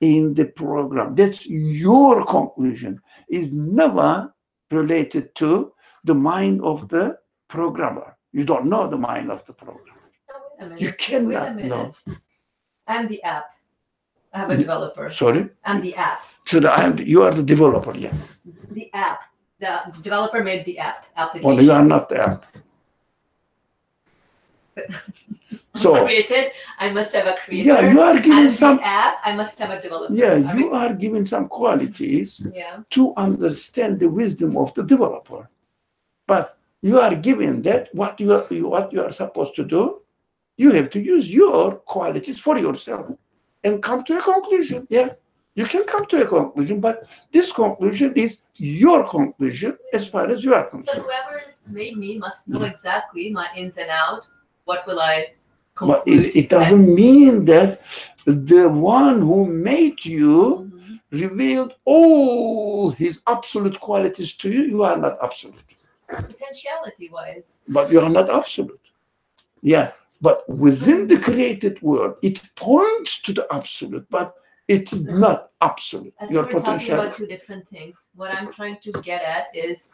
in the program. That's your conclusion. Is never related to the mind of the programmer. You don't know the mind of the programmer. No, wait a minute. You cannot Wait a know. minute. I'm the app. I have a developer. Sorry? I'm the app. So you are the developer, yeah. The app. The developer made the application. Well, you are not the app. So created. I must have a creator. yeah, you are giving I'm some. the app. I must have a developer. Yeah, Are you we- are giving some qualities Yeah. to understand the wisdom of the developer. But you are giving that what you are supposed to do. You have to use your qualities for yourself and come to a conclusion. Yeah, you can come to a conclusion, but this conclusion is your conclusion as far as you are So concerned. whoever made me must know exactly my ins and out. What will I But conclude? it doesn't mean that the one who made you Mhm. revealed all his absolute qualities to you. You are not absolute. Potentiality wise. But you are not absolute. Yeah, but within the created world, it points to the absolute, but it's not absolute. I think Your we're talking potential. about two different things. What I'm trying to get at is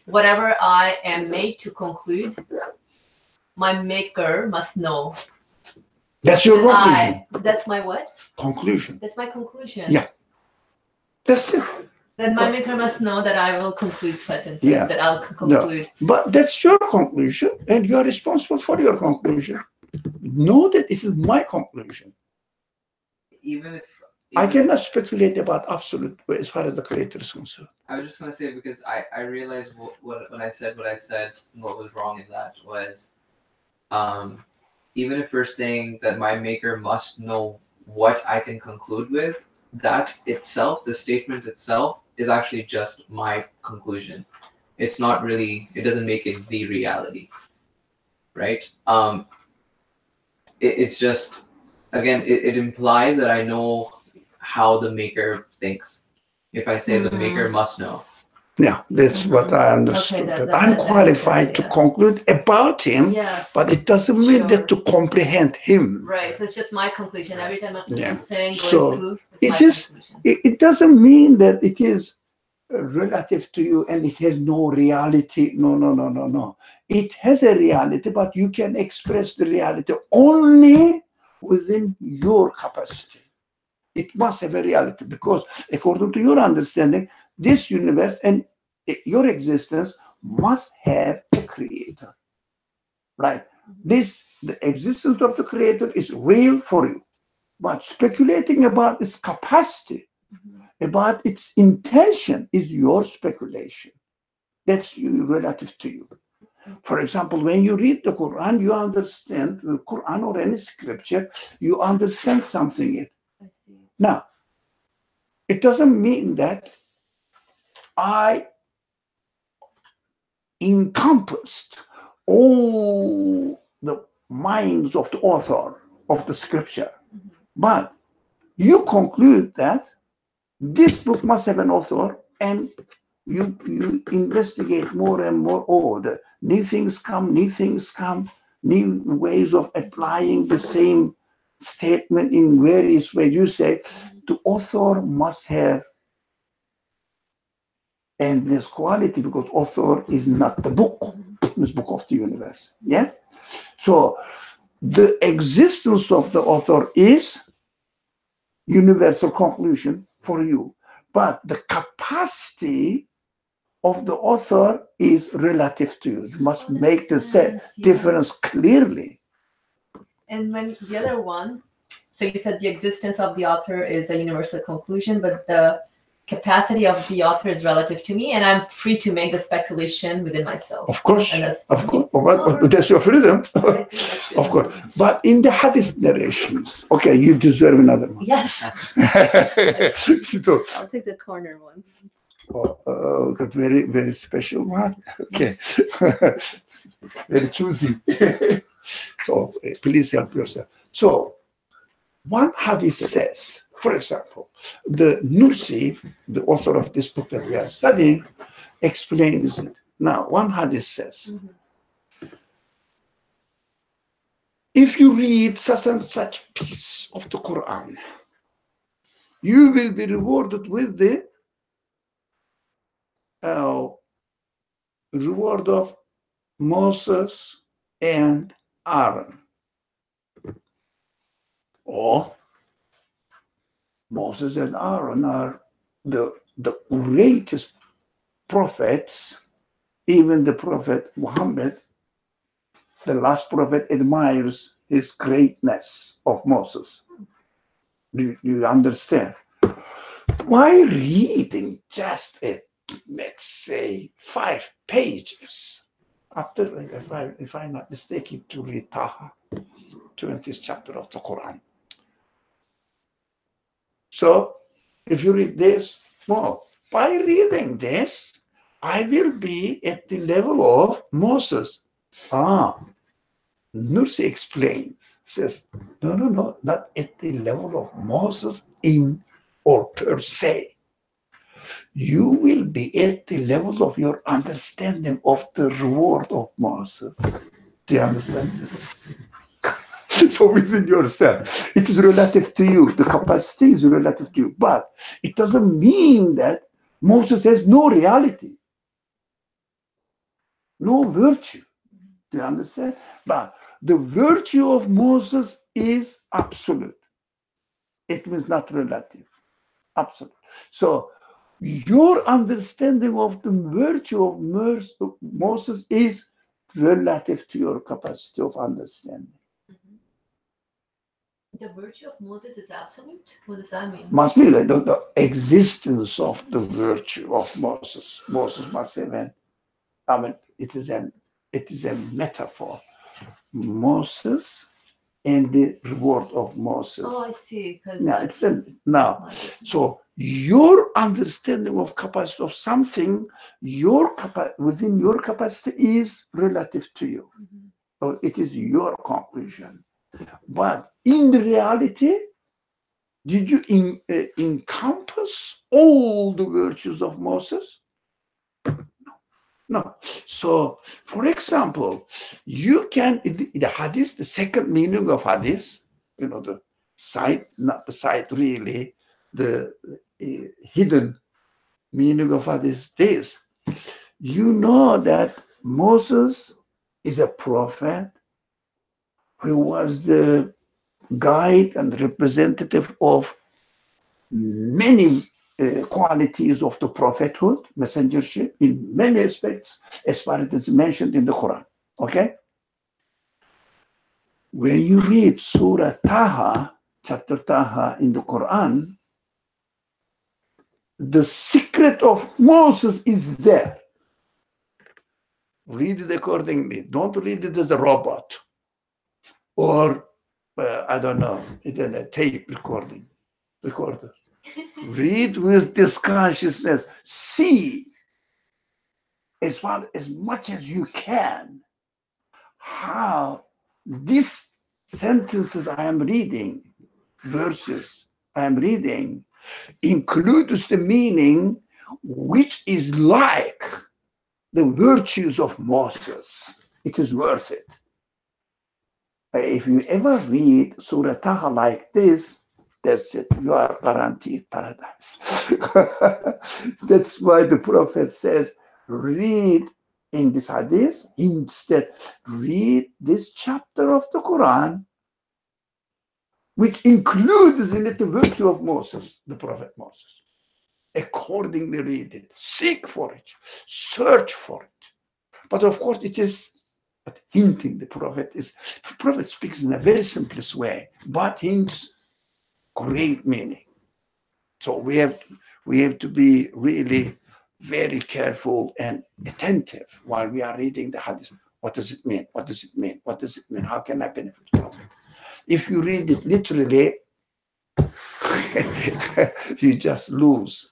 whatever I am made to conclude, my maker must know. That's your conclusion. That's my what? Conclusion. That's my conclusion. Yeah. That's it. Then my maker must know that I will conclude such and such, Yeah. that I'll conclude. But that's your conclusion, and you are responsible for your conclusion. Know that this is my conclusion. Even if I cannot speculate about absolute as far as the creator is concerned. I was just gonna say, because I realized what when I said what I said, what was wrong in that was, even if we're saying that my maker must know what I can conclude with, that itself, the statement itself, is actually just my conclusion. It's not really. It doesn't make it the reality, right? It's just, again, it implies that I know how the maker thinks. If I say the maker must know. Yeah, that's what I understood. Okay, that I'm that makes qualified sense, to yeah. conclude about him, Yes. but it doesn't mean Sure. that to comprehend him. Right. So it's just my conclusion. Every time I'm Yeah. saying, going So, through, it's it my is- conclusion. It doesn't mean that it is relative to you and it has no reality. No. It has a reality, but you can express the reality only within your capacity. It must have a reality because according to your understanding, this universe and your existence must have a creator, right? The existence of the creator is real for you, but speculating about its capacity, about its intention is your speculation. That's relative to you. For example, when you read the Quran, you understand the Quran or any scripture, you understand something in it. I see. Now, it doesn't mean that I encompassed all the minds of the author of the scripture. But you conclude that this book must have an author, and you investigate more and more. Oh, the new things come, new ways of applying the same statement in various ways. You say the author must have endless quality because author is not the book, this book of the universe. Yeah. So the existence of the author is universal conclusion for you, but the capacity of the author is relative to you. You must make the difference clearly. And when the other one, so you said the existence of the author is a universal conclusion, but the capacity of the author is relative to me, and I'm free to make the speculation within myself. Of course, And that's of course. But that's your freedom. I think that's Of it. course. But in the hadith narrations, okay, you deserve another one. Yes. So, I'll take the corner one. got very, very special one. Okay. Very choosy. So please help yourself. So one hadith says, for example, the Nursi, the author of this book that we are studying, explains it. Now, one hadith says, Mhm. if you read such and such piece of the Quran, you will be rewarded with the reward of Moses and Aaron. Or Moses and Aaron are the greatest prophets. Even the prophet Muhammad, the last prophet, admires his greatness of Moses. Do you understand? Why reading just let's say 5 pages? After, if I'm not mistaken, to read Taha, 20th chapter of the Quran. So, if you read this, well, by reading this, I will be at the level of Moses. Nursi explains, says, no, not at the level of Moses in or per se. You will be at the level of your understanding of the reward of Moses. Do you understand this? So within yourself, it is relative to you. The capacity is relative to you. But it doesn't mean that Moses has no reality, no virtue. Do you understand? But the virtue of Moses is absolute. It means not relative. Absolute. So your understanding of the virtue of Moses is relative to your capacity of understanding. The virtue of Moses is absolute? What does that mean? Must be the existence of the virtue of Moses. Moses must have it is a metaphor. Moses and the reward of Moses. Oh, I see. Now, so your understanding of capacity of something, within your capacity is relative to you. Mm-hmm. So it is your conclusion. But in reality, did you encompass all the virtues of Moses? No. So, for example, you can, the hadith, the second meaning of hadith, the side, not the side really, the hidden meaning of hadith, this. You know that Moses is a prophet who was the guide and representative of many qualities of the prophethood, messengership, in many aspects, as far as it's mentioned in the Quran. Okay? When you read Surah Taha, chapter Taha in the Quran, the secret of Moses is there. Read it accordingly. Don't read it as a robot or, I don't know, in a tape recorder. Read with this consciousness. See, as much as you can, how these sentences I am reading, verses I am reading, includes the meaning which is like the virtues of Moses. It is worth it. If you ever read Surah Taha like this, that's it. You are guaranteed paradise. That's why the Prophet says, read in this hadith, instead read this chapter of the Quran, which includes in it the virtue of Moses, the Prophet Moses. Accordingly read it, seek for it, search for it. But of course it is hinting. The Prophet speaks in a very simplest way, but hints great meaning. So we have to be really very careful and attentive while we are reading the hadith. What does it mean? What does it mean? What does it mean? How can I benefit from it? If you read it literally, you just lose.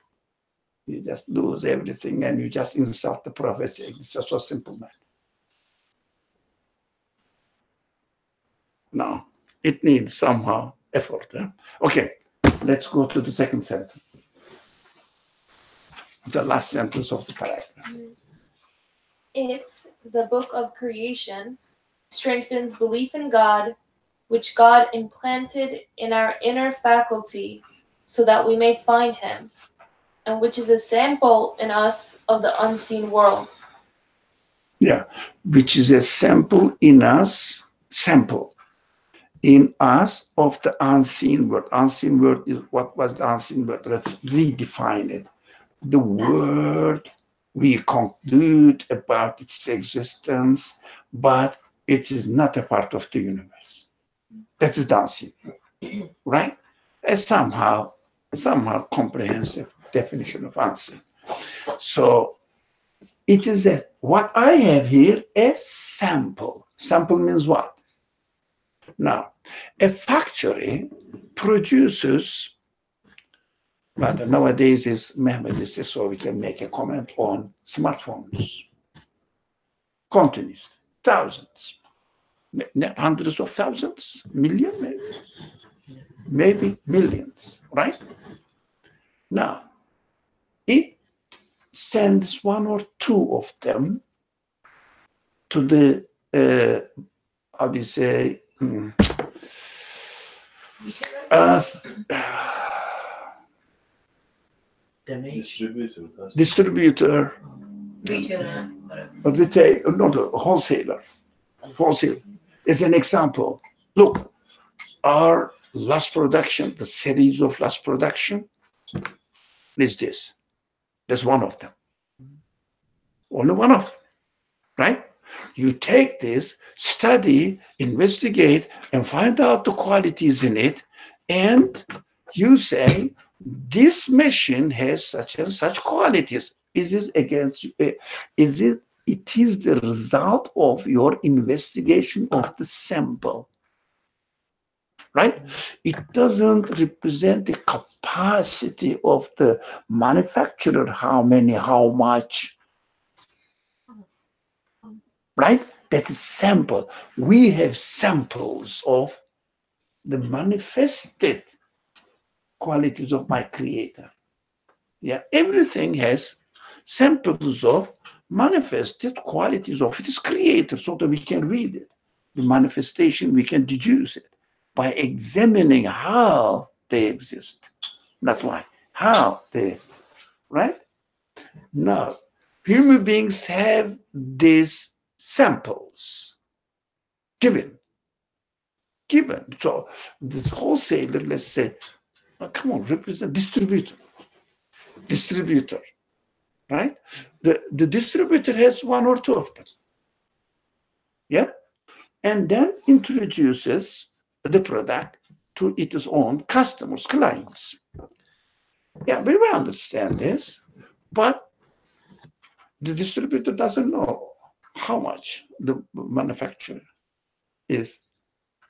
You just lose everything and you just insult the Prophet. It's just so simple, man. No, it needs somehow effort. Okay, let's go to the second sentence. The last sentence of the paragraph. it, the book of creation, strengthens belief in God, which God implanted in our inner faculty so that we may find him, and which is a sample in us of the unseen worlds. Yeah, which is a sample in us, in us of the unseen world. Unseen world is what was the unseen world? Let's redefine it. The word we conclude about its existence, but it is not a part of the universe. That is the unseen, right? A somehow comprehensive definition of unseen. So it is what I have here, a sample. Sample means what? Now, a factory produces, but nowadays is Mehmet is so we can make a comment on smartphones. Continuous, thousands, hundreds of thousands, million, maybe millions, right? Now, it sends one or two of them to the, how do you say, distributor, Retailer, whatever. retail, no, the wholesaler. Wholesale is an example. Look, our last production, the series of last production is this. There's one of them. Only one of them, right? You take this, study, investigate, and find out the qualities in it, and you say, this machine has such and such qualities. Is it against? Is it? It is the result of your investigation of the sample, right? It doesn't represent the capacity of the manufacturer. How many? How much? Right? That is sample. We have samples of the manifested qualities of my creator. Yeah, everything has samples of manifested qualities of its creator so that we can read it. The manifestation, we can deduce it by examining how they exist, not why, how they, right? Now, human beings have these samples given. So this wholesaler, let's say, oh, come on, represent distributor, right? The distributor has one or two of them. Yeah? And then introduces the product to its own customers, clients. Yeah, we will understand this, but the distributor doesn't know how much the manufacturer is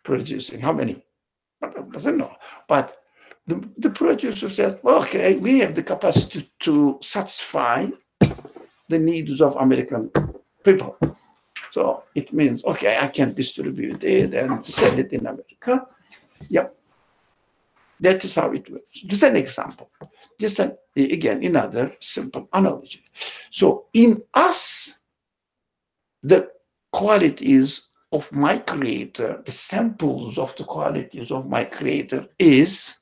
producing, how many, doesn't know. But the producer says, well, okay, we have the capacity to satisfy the needs of American people. So it means, okay, I can distribute it and sell it in America. Yep. That is how it works. This is an example. Just again, another simple analogy. So in us, the qualities of my creator, the samples of the qualities of my creator is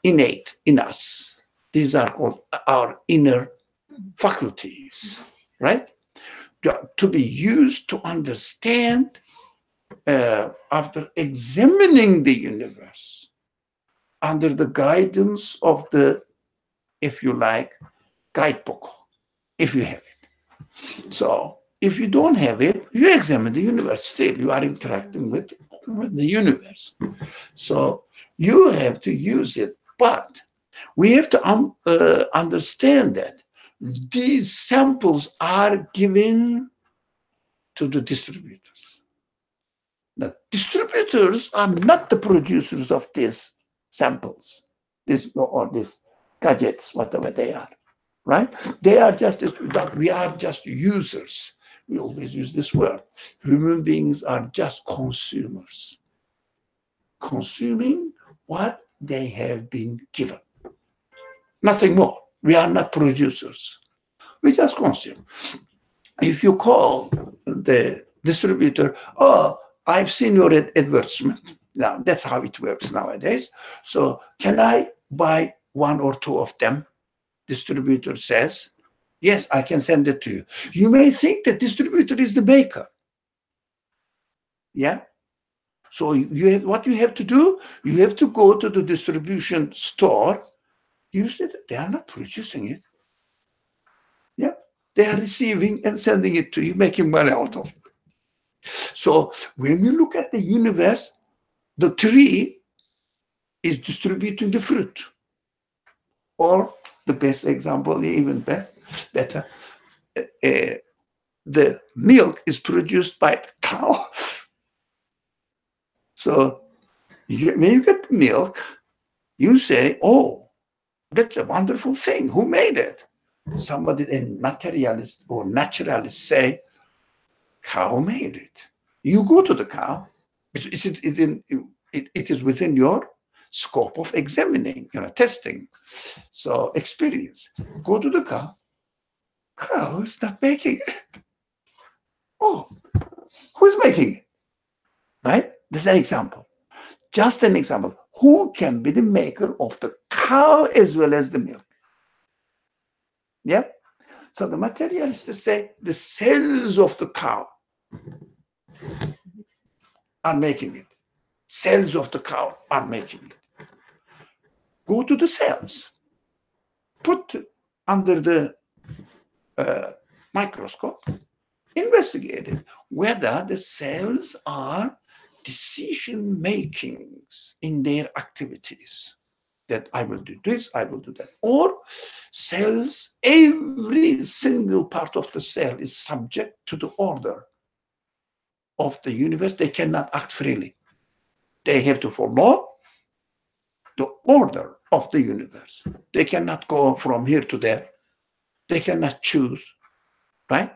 innate in us. These are called our inner faculties, right? To be used to understand after examining the universe under the guidance of the, if you like, guidebook, if you have it. So if you don't have it, you examine the universe. Still, you are interacting with the universe. So you have to use it, but we have to understand that these samples are given to the distributors. The distributors are not the producers of these samples, these gadgets, whatever they are, right? They are just, we are just users. We always use this word. Human beings are just consumers, consuming what they have been given. Nothing more. We are not producers. We just consume. If you call the distributor, oh, I've seen your advertisement. Now, that's how it works nowadays. So can I buy one or two of them? Distributor says, yes, I can send it to you. You may think that distributor is the maker. Yeah. So what you have to do, you have to go to the distribution store. You said they are not producing it. Yeah. They are receiving and sending it to you, making money out of it. So when you look at the universe, the tree is distributing the fruit. Or the best example, even better, the milk is produced by the cow. So when you get milk, you say, oh, that's a wonderful thing. Who made it? Somebody, a materialist or naturalist, say, cow made it. You go to the cow. It is within your scope of examining, testing. So experience. Go to the cow. Cow is not making it. Oh, who's making it? Right? This is an example. Just an example. Who can be the maker of the cow as well as the milk? Yeah? So the materialists say the cells of the cow are making it. Cells of the cow are making it. Go to the cells. Put under the microscope. Investigate it. Whether the cells are decision makings in their activities. That I will do this, I will do that. Or cells, every single part of the cell is subject to the order of the universe. They cannot act freely. They have to follow the order of the universe. They cannot go from here to there. They cannot choose, right?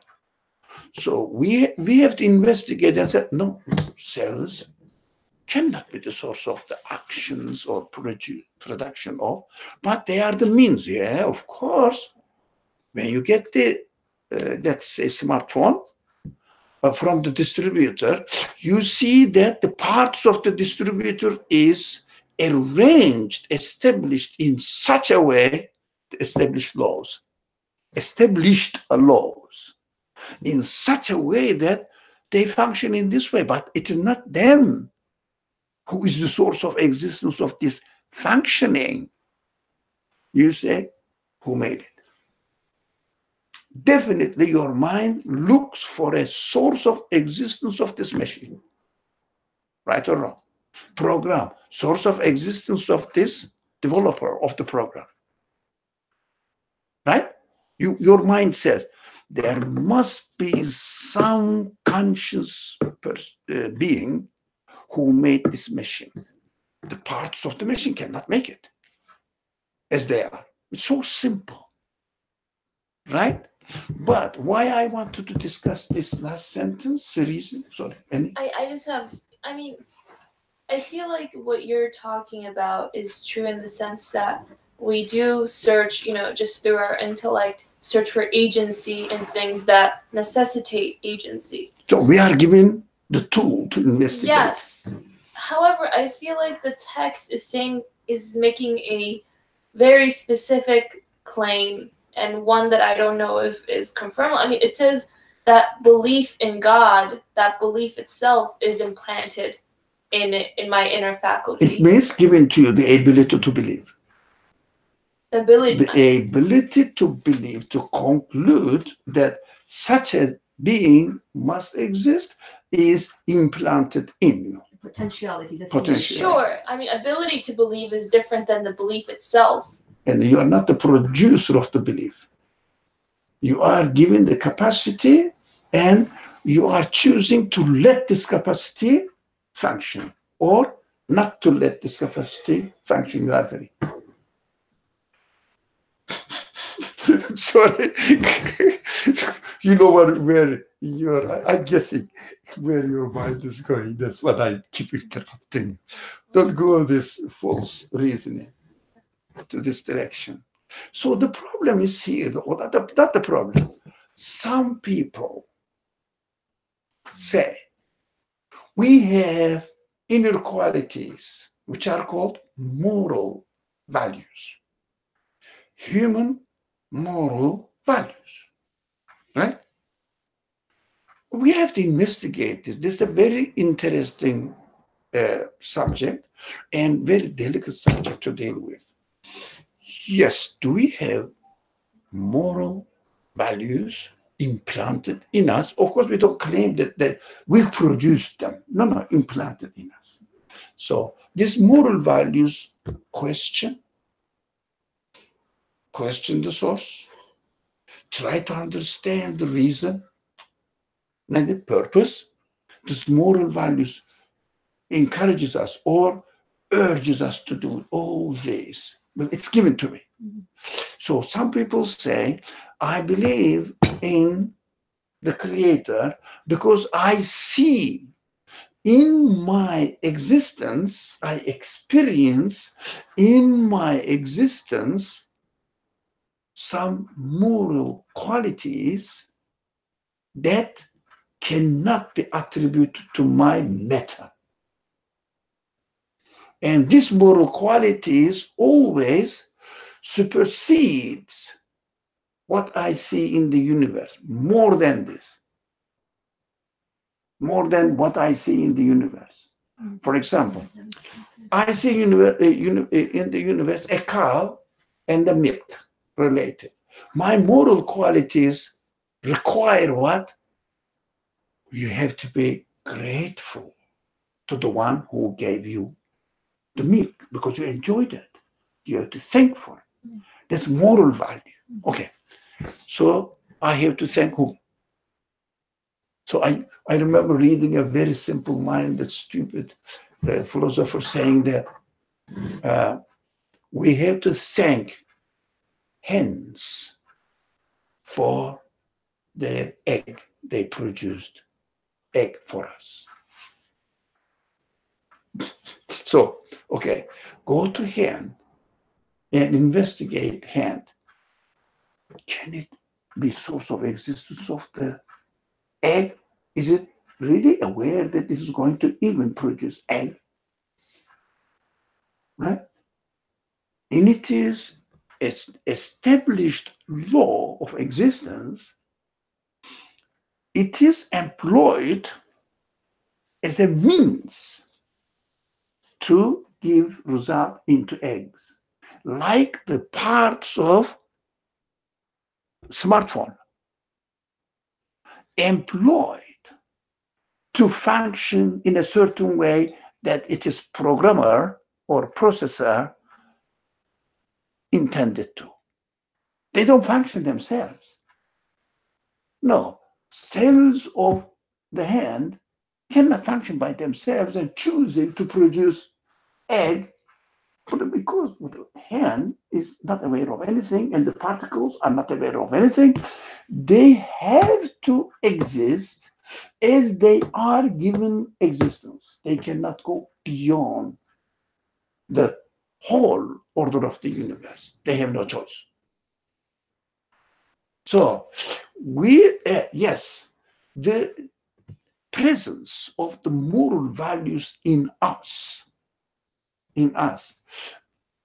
So we have to investigate and say, no, cells cannot be the source of the actions or production of, but they are the means. Yeah, of course. When you get the, let's say, smartphone from the distributor, you see that the parts of the distributor is arranged, established in such a way, established laws in such a way that they function in this way, but it is not them who is the source of existence of this functioning. You say, who made it? Definitely your mind looks for a source of existence of this machine. Right or wrong? Program, source of existence of this developer of the program. Right? Your mind says, there must be some conscious being who made this machine. The parts of the machine cannot make it as they are. It's so simple, right? But why I wanted to discuss this last sentence, the reason, sorry. I feel like what you're talking about is true in the sense that we do search, just through our intellect, search for agency and things that necessitate agency. So we are given the tool to investigate. Yes. However, I feel like the text is making a very specific claim, and one that I don't know if is confirmed. I mean, it says that belief in God, that belief itself is implanted in my inner faculty. It means given to you the ability to believe. The ability to believe, to conclude that such a being must exist, is implanted in you. Potentiality. Sure. I mean, ability to believe is different than the belief itself. And you are not the producer of the belief. You are given the capacity, and you are choosing to let this capacity function or not to let this capacity function. You are very sorry. You know where I'm guessing where your mind is going. That's what I keep interrupting. Don't go this false reasoning to this direction. So the problem is here, not the problem. some people say we have inner qualities which are called moral values, human moral values, right? We have to investigate this. This is a very interesting subject and very delicate subject to deal with. Yes, do we have moral values implanted in us? Of course, we don't claim that we produced them. No, implanted in us. So these moral values question the source, try to understand the reason and the purpose. These moral values encourages us or urges us to do all this. But it's given to me. So some people say, I believe in the Creator because I see in my existence, I experience in my existence some moral qualities that cannot be attributed to my matter. And these moral qualities always supersedes what I see in the universe, more than this, more than what I see in the universe. For example, I see in the universe a cow and the milk related. My moral qualities require what? You have to be grateful to the one who gave you the milk because you enjoyed it. You have to thank for it. That's moral value. Okay. So I have to thank whom? So I remember reading a very simple-minded, stupid philosopher saying that we have to thank hens for their egg. They produced egg for us. So, okay, go to hen and investigate hen. Can it be source of existence of the egg? Is it really aware that this is going to even produce egg? Right? And it is established law of existence. It is employed as a means to give result into eggs, like the parts of smartphone employed to function in a certain way that it is programmer or processor intended to. They don't function themselves. No, cells of the hand cannot function by themselves and choosing to produce egg because the hand is not aware of anything and the particles are not aware of anything. They have to exist as they are given existence. They cannot go beyond the whole order of the universe. They have no choice. So yes, the presence of the moral values in us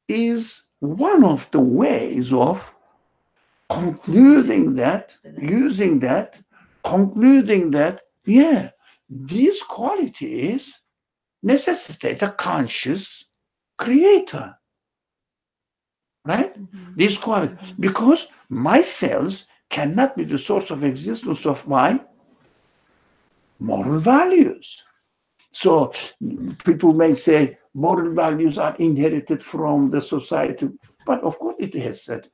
is one of the ways of concluding that, yeah, these qualities necessitate a conscious creator, right? These qualities, because my cells cannot be the source of existence of my moral values. So people may say moral values are inherited from the society, but of course it has said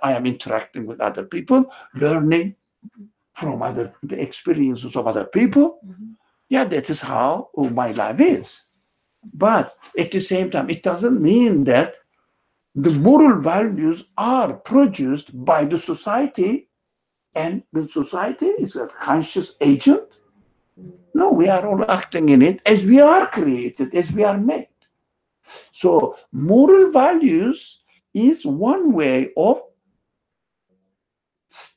I am interacting with other people, learning from the experiences of other people. Yeah, that is how my life is. But at the same time, it doesn't mean that the moral values are produced by the society and the society is a conscious agent. No, we are all acting in it as we are created, as we are made. So moral values is one way of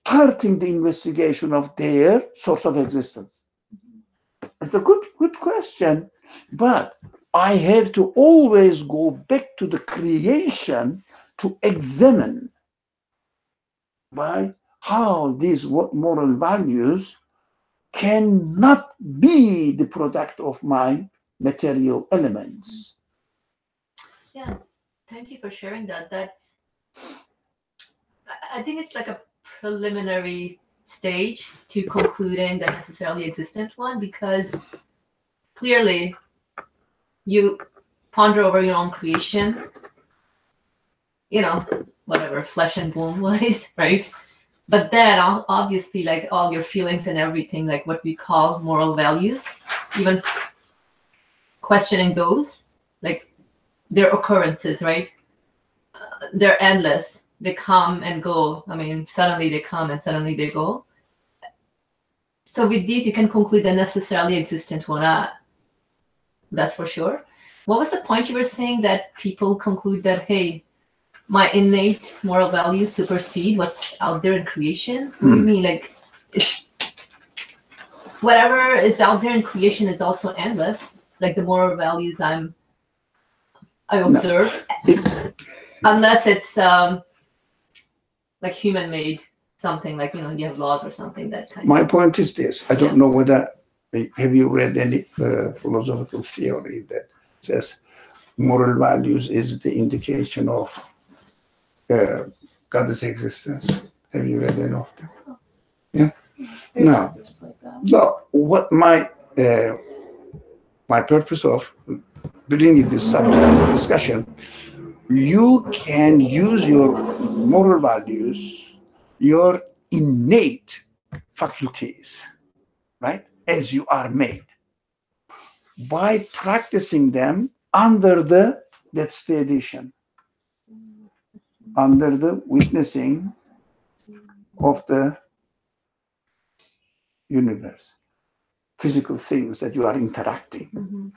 starting the investigation of their source of existence? It's a good question, but I have to always go back to the creation to examine by how these moral values cannot be the product of my material elements. Yeah, thank you for sharing that. I think it's like a preliminary stage to concluding the necessarily existent one, because clearly you ponder over your own creation, whatever, flesh and bone wise, right? But then obviously, like all your feelings and everything, like what we call moral values, even questioning those, like their occurrences, right? They're endless. They come and go. I mean, suddenly they come and suddenly they go. So with these, you can conclude the necessarily existent one. That's for sure. What was the point you were saying that people conclude that, hey, my innate moral values supersede what's out there in creation? What do you mean? Like, whatever is out there in creation is also endless. Like the moral values I observe, unless it's like human-made something, like you have laws or something that kind. My point is this: I don't know whether have you read any philosophical theory that says moral values is the indication of God's existence? Have you read any of them? Yeah. No. No. What my purpose of bringing this subject into discussion, you can use your moral values, your innate faculties, right, as you are made, by practicing them under that's the addition, under the witnessing of the universe, physical things that you are interacting. Mm-hmm.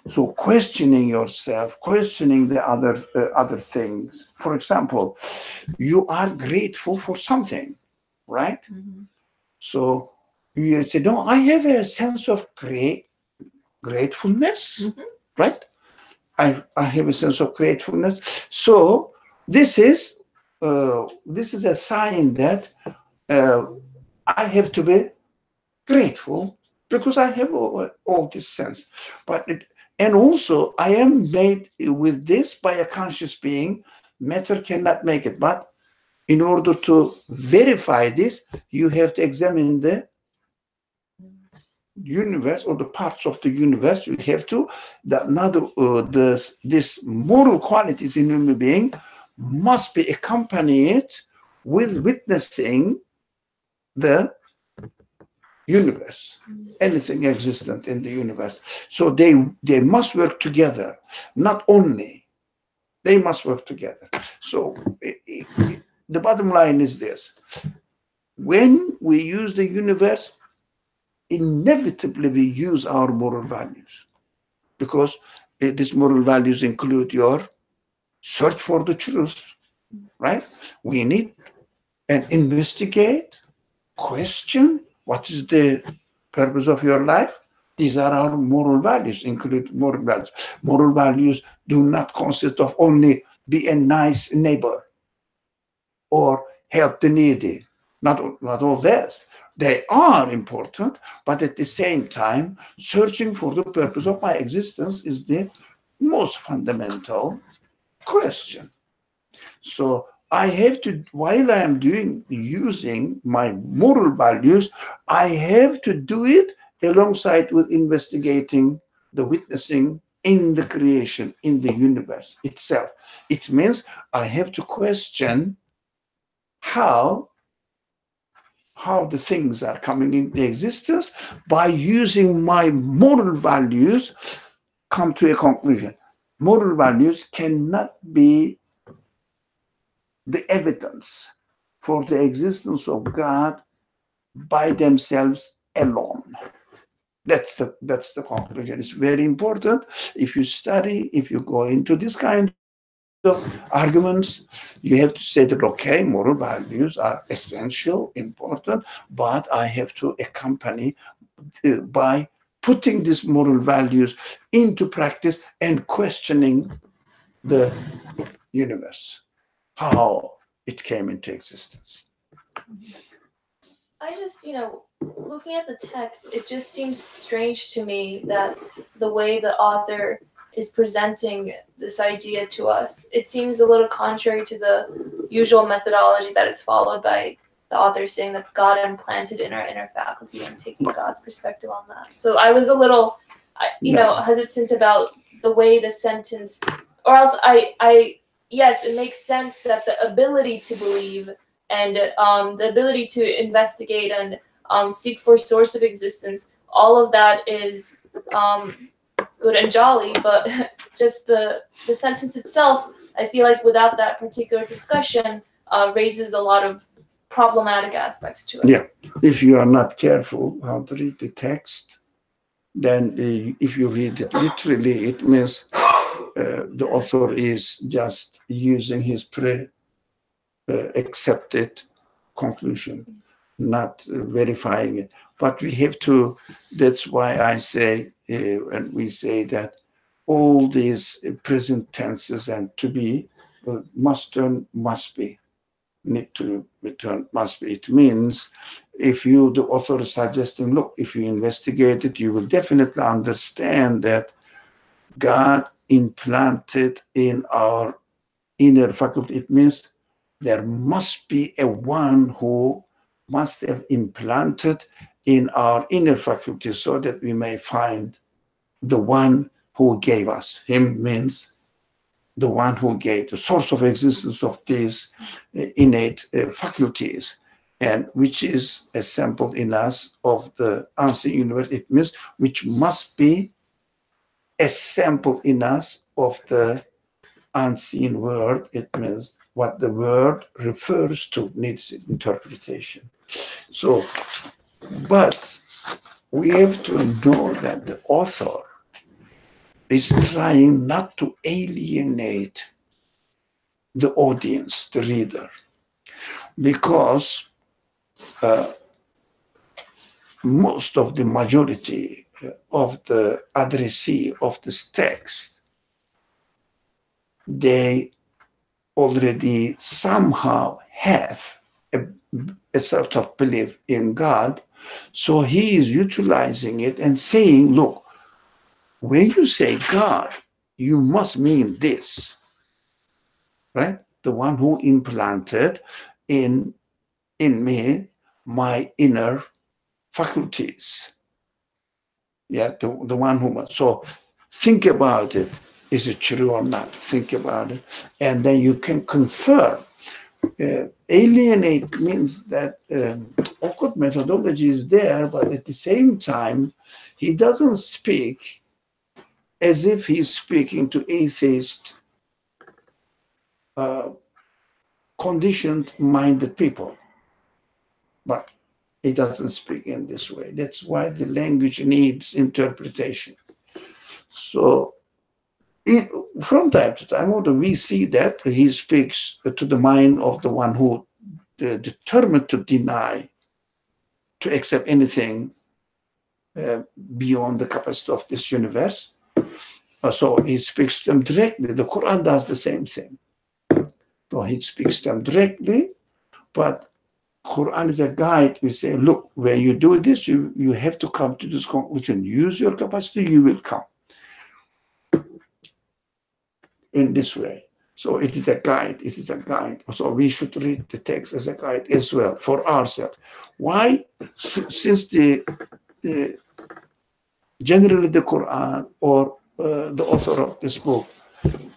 So questioning yourself, questioning the other things. For example, you are grateful for something, right? Mm-hmm. So you say, no, I have a sense of gratefulness, Mm-hmm. right? I have a sense of gratefulness. So this is a sign that I have to be grateful because I have all this sense. And also I am made with this by a conscious being. Matter cannot make it. But in order to verify this, you have to examine the universe or the parts of the universe. You have to this moral qualities in human being must be accompanied with witnessing the universe, anything existent in the universe. So they must work together. Not only, they must work together. So the bottom line is this: when we use the universe, inevitably we use our moral values, because these moral values include your search for the truth, right? We need and investigate, question, what is the purpose of your life? These are our moral values, include moral values. Moral values do not consist of only be a nice neighbor or help the needy. Not all this. They are important, but at the same time, searching for the purpose of my existence is the most fundamental question. So I have to, while I am using my moral values, I have to do it alongside with investigating the witnessing in the creation, in the universe itself. It means I have to question how the things are coming into existence. By using my moral values, come to a conclusion. Moral values cannot be the evidence for the existence of God by themselves alone. That's the conclusion. It's very important. If you study, if you go into this kind So arguments, you have to say that, okay, moral values are essential, important, but I have to accompany by putting these moral values into practice and questioning the universe, how it came into existence. I just, looking at the text, it just seems strange to me that the way the author is presenting this idea to us, it seems a little contrary to the usual methodology that is followed by the author saying that God implanted in our inner faculty and taking God's perspective on that. So I was a little, hesitant about the way the sentence, or else yes, it makes sense that the ability to believe and the ability to investigate and seek for source of existence, all of that is good and jolly, but just the sentence itself, I feel like without that particular discussion, raises a lot of problematic aspects to it. Yeah, if you are not careful how to read the text, then if you read it literally, it means the author is just using his accepted conclusion, not verifying it. But we have to, that's why I say, and we say that all these present tenses and to be, must turn, must be, need to return, must be. It means if you, the author is suggesting, look, if you investigate it, you will definitely understand that God implanted in our inner faculty. It means there must be a one who must have implanted in our inner faculty so that we may find the one who gave us. Him means the one who gave the source of existence of these innate faculties, and which is assembled in us of the unseen universe. It means which must be assembled in us of the unseen world. It means what the word refers to needs interpretation. So, but we have to know that the author is trying not to alienate the audience, the reader, because most of the majority of the addressee of this text, they already somehow have a sort of belief in God. So he is utilizing it and saying, look, when you say God, you must mean this, right? The one who implanted in me my inner faculties. Yeah, the one who must. So think about it. Is it true or not? Think about it. And then you can confirm. Alienate means that Okut methodology is there, but at the same time, he doesn't speak as if he's speaking to atheist, conditioned-minded people. But he doesn't speak in this way. That's why the language needs interpretation. So from time to time, we see that he speaks to the mind of the one who determined to deny, to accept anything beyond the capacity of this universe. So he speaks to them directly. The Quran does the same thing. So he speaks to them directly, but Quran is a guide. We say, look, when you do this, you have to come to this conclusion. Use your capacity, you will come. In this way. So it is a guide. It is a guide. So we should read the text as a guide as well for ourselves. Why? Since generally the Quran or the author of this book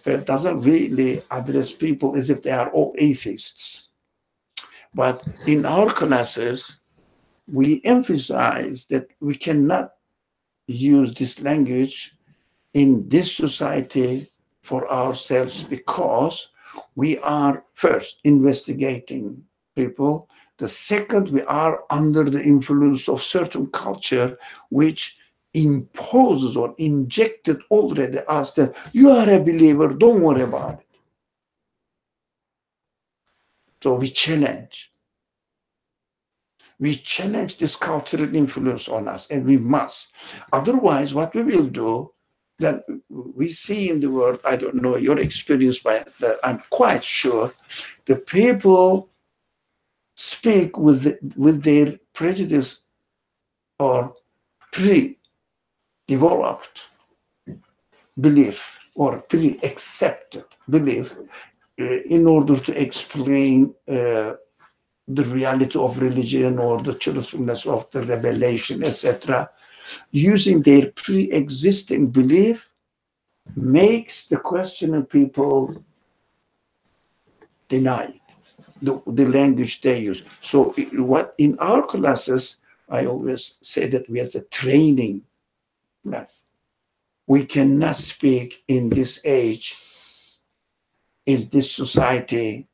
doesn't really address people as if they are all atheists. But in our classes, we emphasize that we cannot use this language in this society for ourselves, because we are first investigating people. The second, we are under the influence of certain culture which imposes or injected already us that you are a believer, don't worry about it. So we challenge. We challenge this cultural influence on us, and we must. Otherwise, what we will do, then we see in the world, I don't know your experience, but I'm quite sure the people speak with their prejudice or pre-developed belief or pre-accepted belief in order to explain the reality of religion or the truthfulness of the revelation, etc. Using their pre-existing belief makes the questioning people deny the language they use. So what in our classes, I always say that we have a training class. We cannot speak in this age, in this society,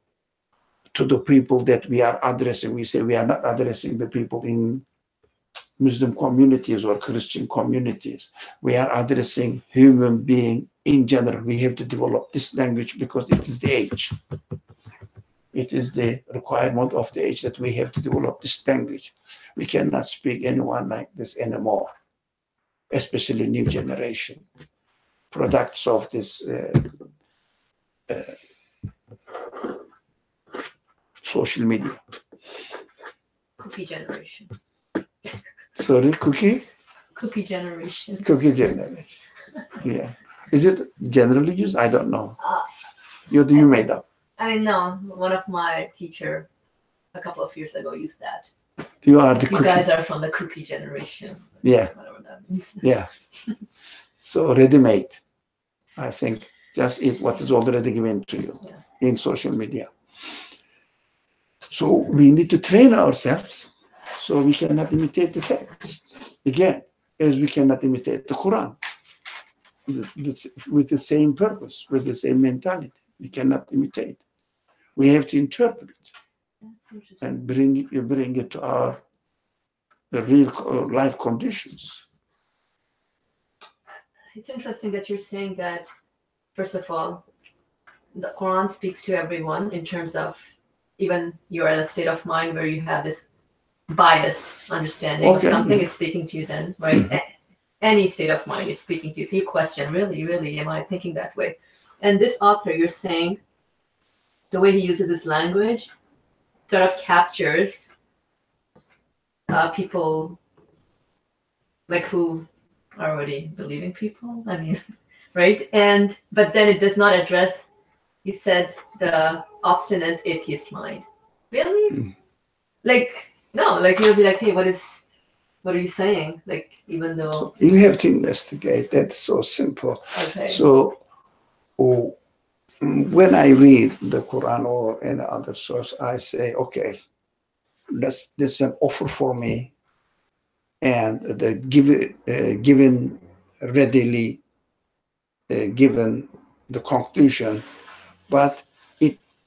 to the people that we are addressing. We say we are not addressing the people in Muslim communities or Christian communities. We are addressing human being in general. We have to develop this language because it is the age. It is the requirement of the age that we have to develop this language. We cannot speak anyone like this anymore, especially new generation, products of this social media. Cookie generation. Sorry, cookie? Cookie generation. Cookie generation. Yeah. Is it generally used? I don't know. You made up. I know one of my teacher a couple of years ago used that. You are the You cookie. guys are from the cookie generation. Yeah. Whatever that means. Yeah. So ready-made. I think just eat what is already given to you in social media. So we need to train ourselves so we cannot imitate the text. Again, as we cannot imitate the Quran with the same purpose, with the same mentality. We cannot imitate. We have to interpret and bring it to our real life conditions. It's interesting that you're saying that, first of all, the Quran speaks to everyone in terms of even you're at a state of mind where you have this biased understanding of something, it's speaking to you then, right? Mm-hmm. Any state of mind, it's speaking to you. So you question, really, am I thinking that way? And this author, you're saying, the way he uses his language sort of captures people like who are already believing people, I mean, right? But then it does not address, you said, the obstinate atheist mind. Really? Like, no, like you'll be like, hey, what are you saying? Like, even though... So you have to investigate. That's so simple. Okay. So when I read the Quran or any other source, I say, okay, this is an offer for me, and the given readily given the conclusion, but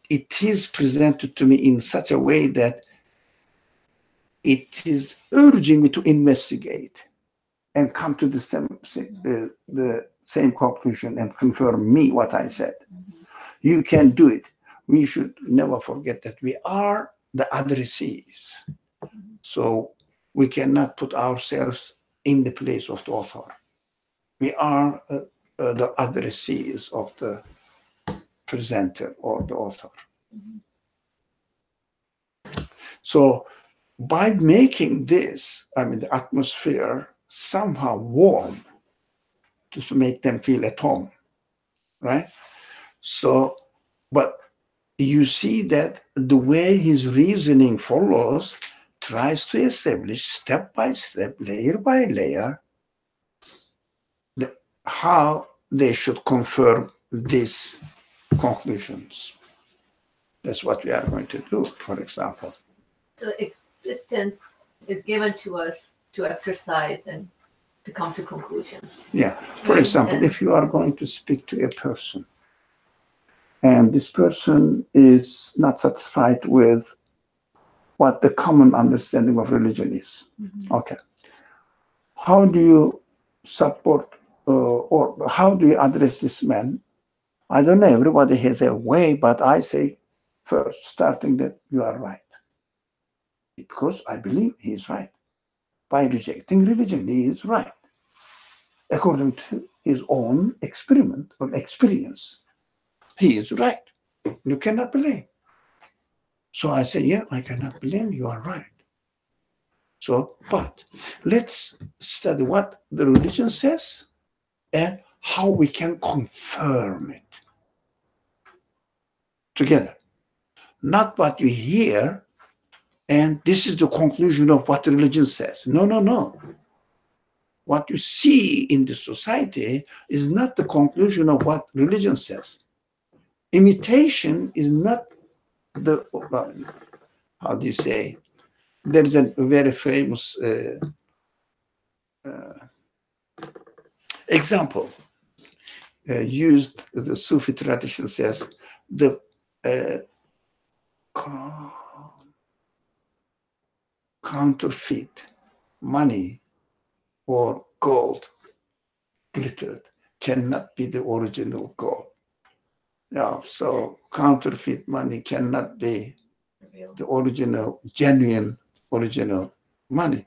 it is presented to me in such a way that it is urging me to investigate and come to the same conclusion and confirm me what I said. You can do it. We should never forget that we are the addressees. So we cannot put ourselves in the place of the author. We are the addressees of the presenter or the author. So by making this, the atmosphere somehow warm, to make them feel at home, right? So, but you see that the way his reasoning follows tries to establish step by step, layer by layer, how they should confirm these conclusions. That's what we are going to do, for example. So existence is given to us to exercise and to come to conclusions. Yeah. For example, if you are going to speak to a person and this person is not satisfied with what the common understanding of religion is, okay, how do you support or how do you address this man? I don't know, everybody has a way, but I say first, starting that you are right. Because I believe he is right. By rejecting religion, he is right. According to his own experiment or experience, he is right. You cannot blame. So I say, yeah, I cannot blame you are right. So, but let's study what the religion says and how we can confirm it together. Not what you hear, and this is the conclusion of what the religion says. No, no, no. What you see in the society is not the conclusion of what religion says. Imitation is not the, how do you say, there's a very famous example used, the Sufi tradition says, the counterfeit money or gold glittered cannot be the original gold. Yeah, so counterfeit money cannot be the original, genuine, original money.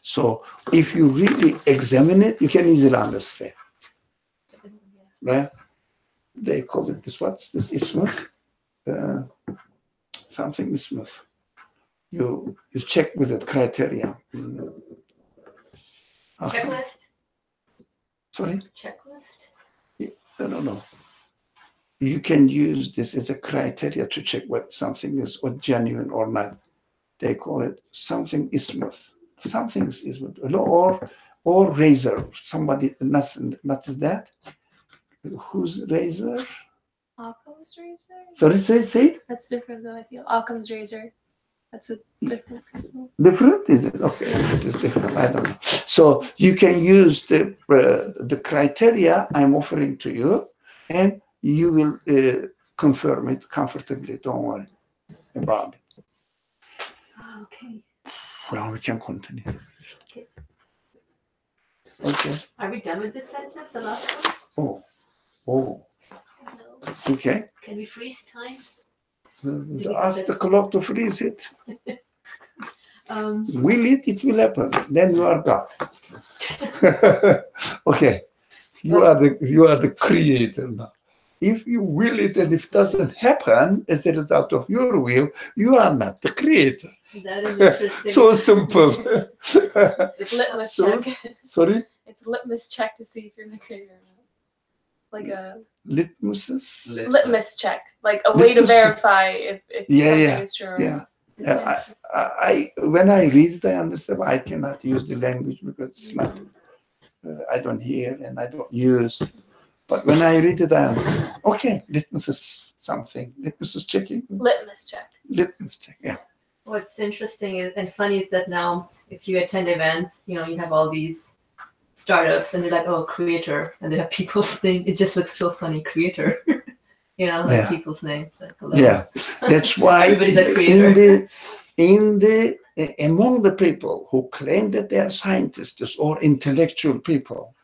So if you really examine it, you can easily understand. Right? They call it this, what's this, ismuth? Something ismuth. You check with the criteria. Checklist? Sorry? Checklist? No. You can use this as a criteria to check what something is or genuine or not. They call it something ismuth. Something is ismuth. Or razor. Somebody, nothing, what is that? Whose razor? Occam's razor? Sorry, say it. That's different though, I feel. Occam's razor. That's a different principle. Different, is it? Okay, it is different. I don't know. So you can use the criteria I'm offering to you, and you will confirm it comfortably. Don't worry about it. Okay. Well, we can continue. Okay. Okay. Are we done with this sentence, the last one? Oh. No. Okay. Can we freeze time? Ask the clock to freeze it. Um, Will it? It will happen. Then you are God. Okay. You are the creator now. If you will it and if it doesn't happen as a result of your will, you are not the creator. that is interesting. So simple. It's litmus So- check. Sorry? It's a litmus check to see if you're the creator or not. Like a Litmuses? litmus check. Like a way to Litmus check. verify if Yeah, something yeah, is true or yeah. not. Yeah, I when I read it, I understand. I cannot use the language because it's not. I don't hear and I don't use. But when I read it, I understand. Okay, litmus is something. Litmus is checking. Litmus check. Litmus check. Yeah. What's interesting and funny is that now, if you attend events, you have all these startups and they're like, oh, creator, and they have people's name. It just looks so funny, creator. Like Yeah. people's names. Like, hello. Yeah. That's why Everybody's a creator. among the people who claim that they are scientists or intellectual people,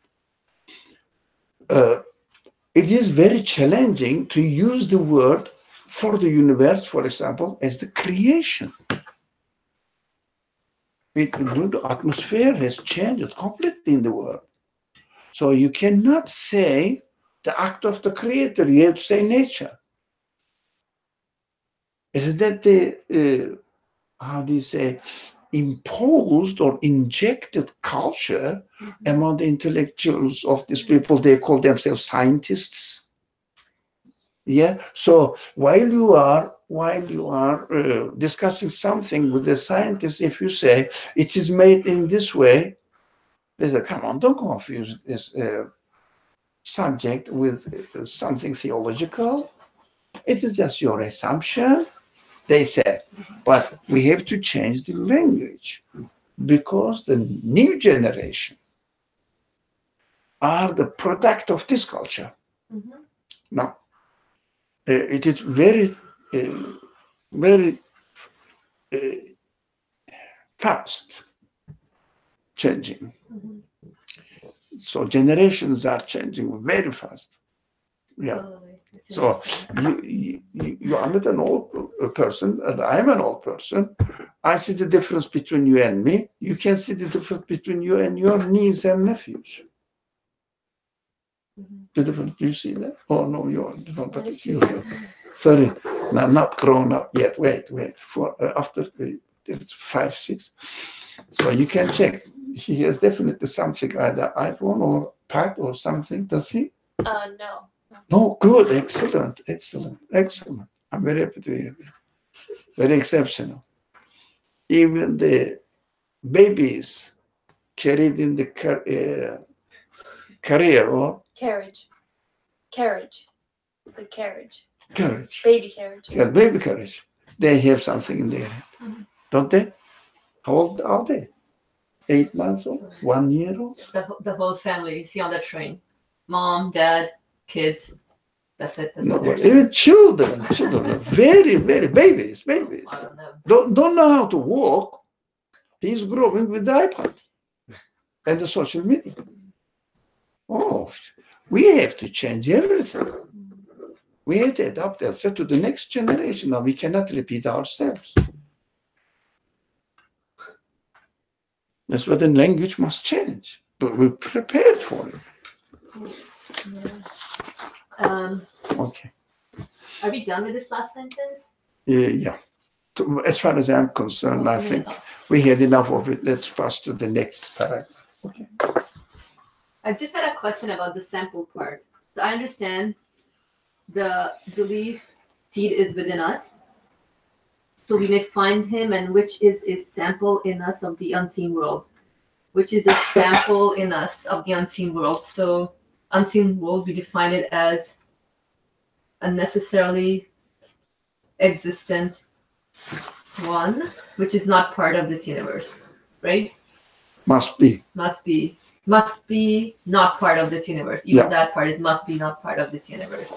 it is very challenging to use the word for the universe, for example, as the creation. The atmosphere has changed completely in the world. So you cannot say the act of the creator, you have to say nature. Is that the, how do you say, imposed or injected culture among the intellectuals of these people? They call themselves scientists. Yeah. So while you are discussing something with the scientists, if you say it is made in this way, they say, come on, don't confuse this subject with something theological. It is just your assumption. They said, but we have to change the language because the new generation are the product of this culture. Mhm. Now, it is very, very fast changing. Mhm. So generations are changing very fast. Yeah. Totally. So you are not an old person, and I'm an old person. I see the difference between you and me. You can see the difference between you and your niece and nephews. The difference, do you see that? Oh no, you don't. But it's you. Sorry, I'm not grown up yet. Wait. For after it's 5, 6. So you can check. He has definitely something either iPhone or Pad or something. Does he? No. No, good, excellent. I'm very happy to hear that. Very exceptional. Even the babies carried in the carrier or Carriage. The carriage. carriage. Baby carriage. Yeah, baby carriage. They have something in their head, don't they? How old are they? 8 months old? 1 year old? The whole family you see on the train. Mom, dad, kids. That's it. That's No, what they're but doing. even children, very, very babies. I don't know. Don't know how to walk. He's growing with the iPad and the social media. Oh, we have to change everything. We have to adapt ourselves to the next generation. Now we cannot repeat ourselves. That's why the language must change. But we're prepared for it. Okay. Are we done with this last sentence? Yeah. As far as I'm concerned, I think we had enough of it. Let's pass to the next paragraph. Okay. I just had a question about the sample part. So I understand the belief seed is within us. So we may find him, and which is a sample in us of the unseen world. Which is a sample in us of the unseen world. So unseen world, we define it as a necessarily existent one, which is not part of this universe, right? Must be. Must be not part of this universe. Even that part is must be not part of this universe.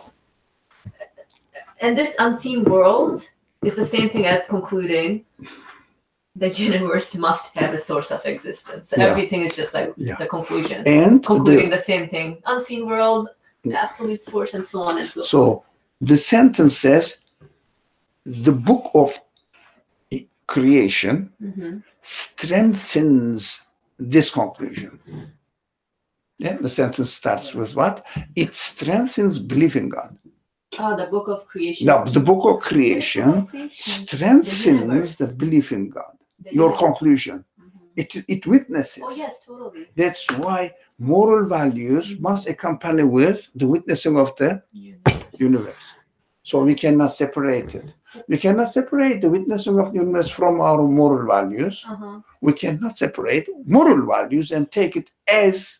And this unseen world is the same thing as concluding the universe must have a source of existence. Yeah. Everything is just like the conclusion. And Concluding the same thing. Unseen world, absolute source, and so on and so forth. so the sentence says, the book of creation strengthens this conclusion. Yeah, the sentence starts with what? It strengthens belief in God. Oh, the book of creation. Now, the book of creation strengthens the belief in God. Your conclusion. It witnesses. Oh, yes, totally. That's why moral values must accompany with the witnessing of the universe. So we cannot separate it. We cannot separate the witnessing of the universe from our moral values. We cannot separate moral values and take it as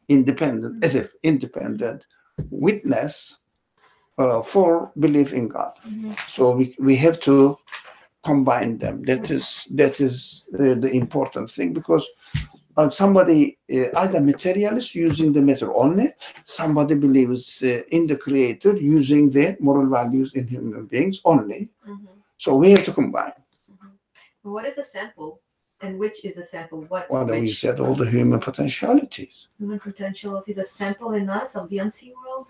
independent, as if independent witness for belief in God. So we have to combine them. That is the important thing, because somebody either materialist using the matter only, somebody believes in the creator using the moral values in human beings only. So we have to combine. What is a sample? And which is a sample? Well, we said all the human potentialities. Human potentialities, a sample in us of the unseen world?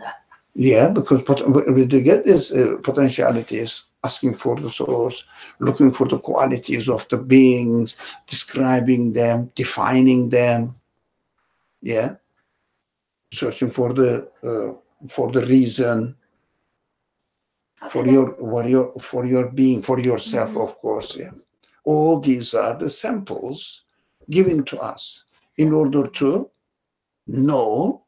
Yeah, because to get these potentialities, asking for the source, looking for the qualities of the beings, describing them, defining them. Yeah, searching for the reason for your being, for yourself, of course. Yeah, all these are the samples given to us in order to know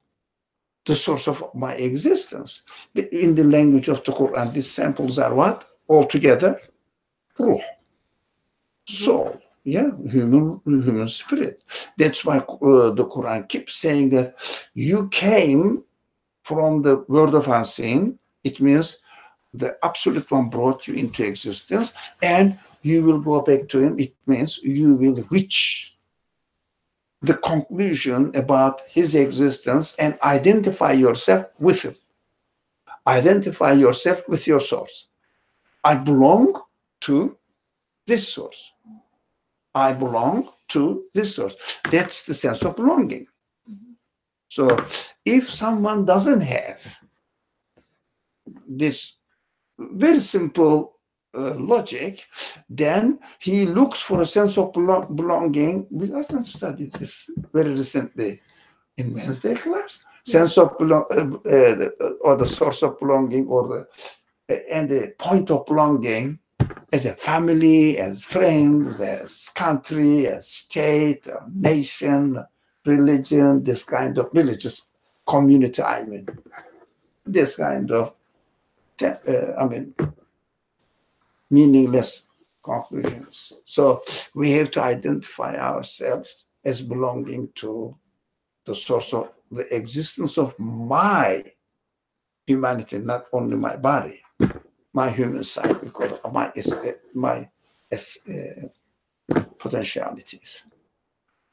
the source of my existence. In the language of the Quran, these samples are what? Altogether, ruh, soul, yeah, human spirit. That's why the Quran keeps saying that you came from the world of unseen. It means the absolute one brought you into existence, and you will go back to him. It means you will reach the conclusion about his existence and identify yourself with him. Identify yourself with your source. I belong to this source. I belong to this source. That's the sense of belonging. So if someone doesn't have this very simple logic, then he looks for a sense of belonging. We often studied this very recently in Wednesday class. Sense of or the source of belonging, or the point of belonging, as a family, as friends, as country, as state, nation, religion, this kind of religious community. I mean, this kind of meaningless conclusions. So we have to identify ourselves as belonging to the source of the existence of my humanity, not only my body, my human side, because of my potentialities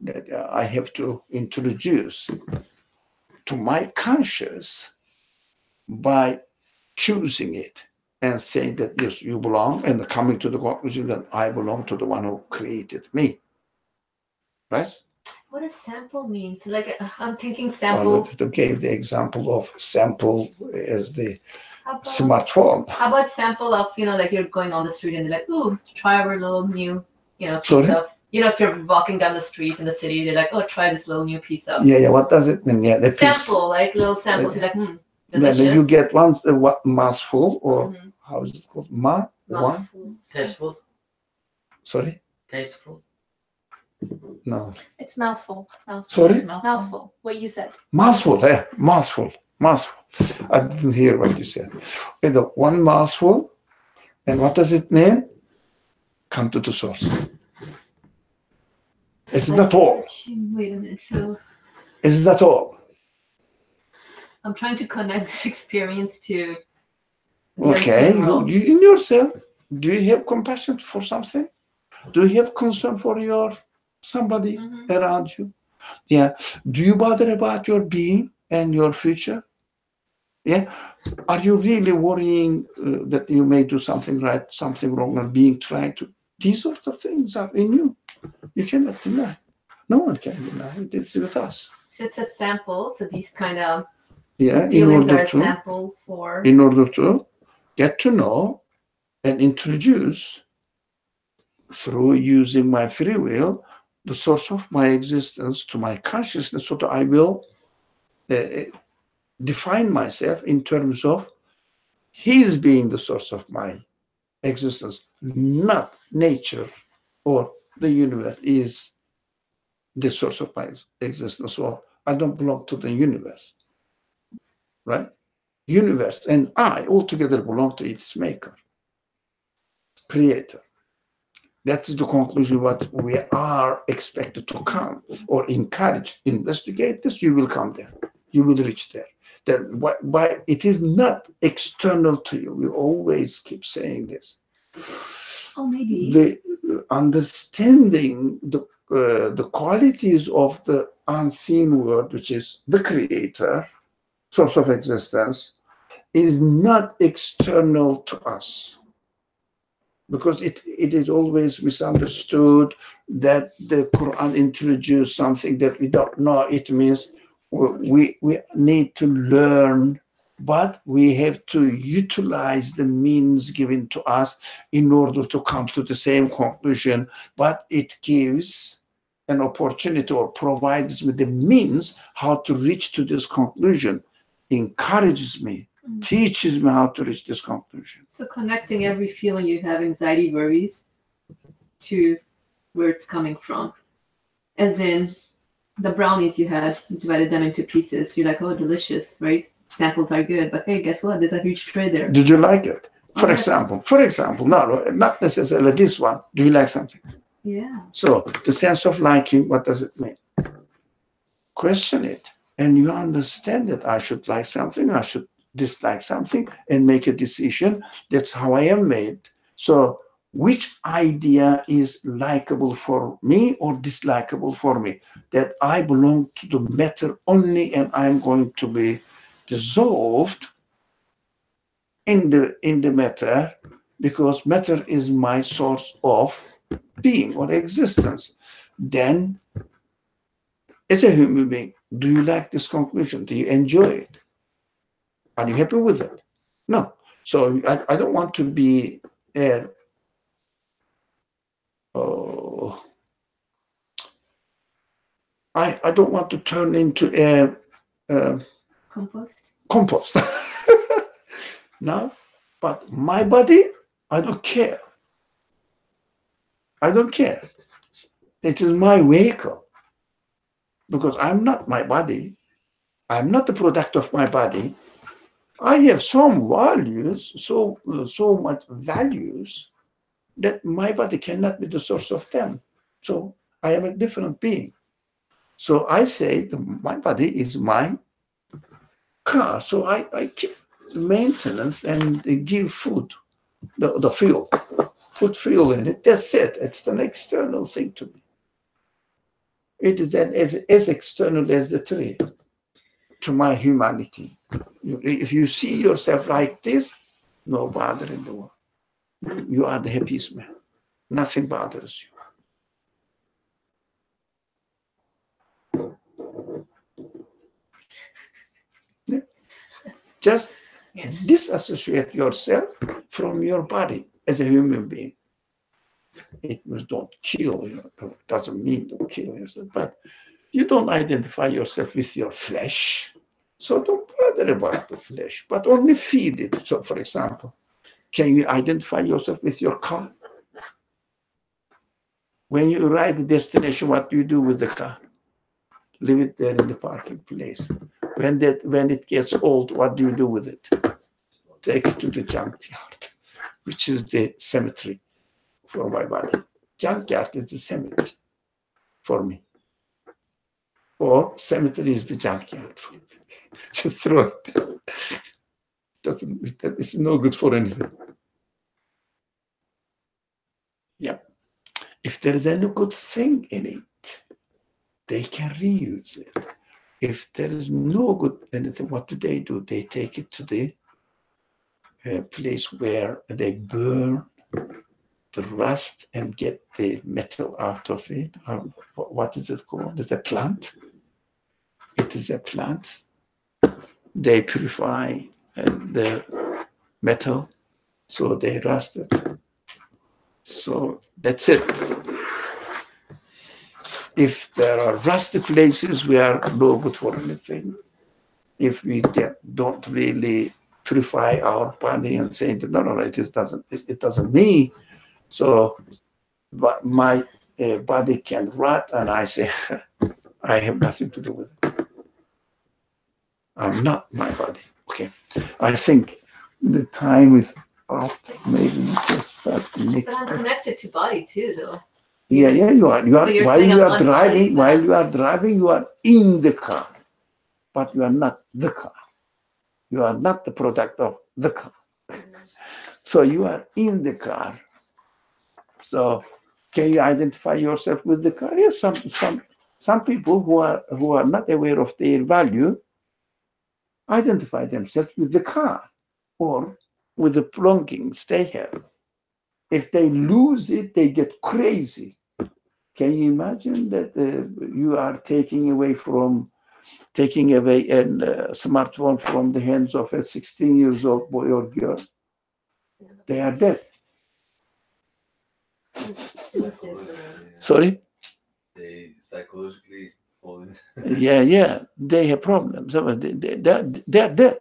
that I have to introduce to my conscious by choosing it and saying that, yes, you belong, and coming to the conclusion that I belong to the one who created me. Right? What does sample mean? So like, I'm thinking sample. Well, gave the example of sample as the How about, smartphone. how about sample of, like you're going on the street and they're like, ooh, try our little new, piece Sorry? of, if you're walking down the street in the city, they're like, oh, try this little new piece of. Yeah, what does it mean? Yeah, the Sample, like little samples. You're like, delicious. Then you get once a mouthful, or Mhm. how is it called? Mouthful. Tasteful. Sorry? Tasteful. No. It's mouthful. Mouthful. Sorry? Mouthful. What you said. Mouthful, yeah. Mouthful. I didn't hear what you said. With the one mouthful, and what does it mean? Come to the source. It's not all. Wait a minute. So It's not all. I'm trying to connect this experience to the Okay. unseen world. You in yourself, do you have compassion for something? Do you have concern for somebody Mhm. around you? Yeah. Do you bother about your being and your future? Yeah. Are you really worrying that you may do something right, something wrong, and trying to? These sort of things are in you. You cannot deny. No one can deny it. It's with us. So it's a sample. So these kind of Yeah. feelings are a sample for. In order to get to know and introduce, through using my free will, the source of my existence to my consciousness, so that I will define myself in terms of his being the source of my existence, not nature or the universe is the source of my existence. So I don't belong to the universe, right? Universe and I altogether belong to its maker, creator. That's the conclusion what we are expected to come, or encouraged. Investigate this, you will come there. You will reach there. Then why it is not external to you. We always keep saying this. Oh, maybe. The understanding the qualities of the unseen world, which is the creator, source of existence, is not external to us. Because it is always misunderstood that the Quran introduced something that we don't know. It means we need to learn, but we have to utilize the means given to us in order to come to the same conclusion. But it gives an opportunity or provides me the means how to reach to this conclusion, encourages me, teaches me how to reach this conclusion. So connecting every feeling you have, anxiety, worries, to where it's coming from. As in the brownies you had, you divided them into pieces. You're like, oh, delicious, right? Samples are good, but hey, guess what? There's a huge tray there. Did you like it? For Yeah. example, no, not necessarily this one. Do you like something? Yeah. So the sense of liking, what does it mean? Question it, and you understand that I should like something, I should dislike something, and make a decision. That's how I am made. So which idea is likable for me or dislikable for me? That I belong to the matter only, and I'm going to be dissolved in the matter, because matter is my source of being or existence. Then, as a human being, do you like this conclusion? Do you enjoy it? Are you happy with it? No. So I don't want to be I don't want to turn into a compost. No, but my body, I don't care. I don't care. It is my vehicle because I'm not my body. I'm not the product of my body. I have some values, so much values that my body cannot be the source of them. So I am a different being. So I say my body is my car. So I keep maintenance and give food, the fuel, put fuel in it. That's it. It's an external thing to me. It is as external as the tree to my humanity. If you see yourself like this, no bother in the world. You are the happiest man. Nothing bothers you. Yeah. Just disassociate yourself from your body as a human being. It means don't kill, it doesn't mean don't kill yourself, but you don't identify yourself with your flesh. So don't bother about the flesh, but only feed it. So for example, can you identify yourself with your car? When you arrive at the destination, what do you do with the car? Leave it there in the parking place. When it gets old, what do you do with it? Take it to the junkyard, which is the cemetery for my body. Junkyard is the cemetery for me. Or cemetery is the junkyard for me. Just throw it there. It's no good for anything. Yeah. If there is any good thing in it, they can reuse it. If there is no good anything, what do? They take it to the place where they burn the rust and get the metal out of it. What is it called? It's a plant. It is a plant. They purify the metal, so they rust it. So that's it. If there are rusty places, we are no good for anything. If we don't really purify our body and say, no, it doesn't mean. So but my body can rot, and I say, I have nothing to do with it. I'm not my body. Okay. I think the time is up. Maybe we just start the next. But I'm connected to body too, though. Yeah, you are. You are. So While you are driving, you are in the car, but you are not the car. You are not the product of the car. So you are in the car. So can you identify yourself with the car? Yes, some people who are not aware of their value identify themselves with the car or with the belongings they have. If they lose it, they get crazy. Can you imagine that you are taking away a smartphone from the hands of a 16 years old boy or girl? They are dead. Sorry? They psychologically fall in. Yeah, they have problems. They're dead.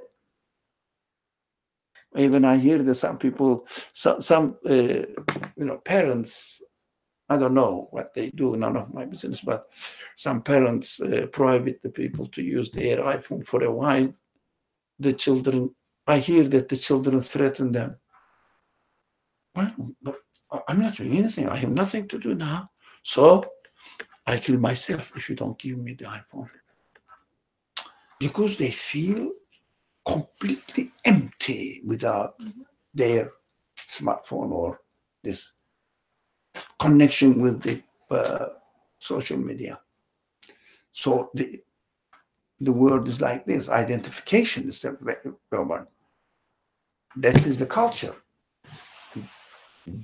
Even I hear that some people, some parents, I don't know what they do, none of my business, but some parents prohibit the people to use their iPhone for a while. The children, I hear that the children threaten them. Well, I'm not doing anything. I have nothing to do now. So I kill myself if you don't give me the iPhone. Because they feel completely empty without their smartphone or this connection with the social media. So the word is like this: identification is the one. That is the culture.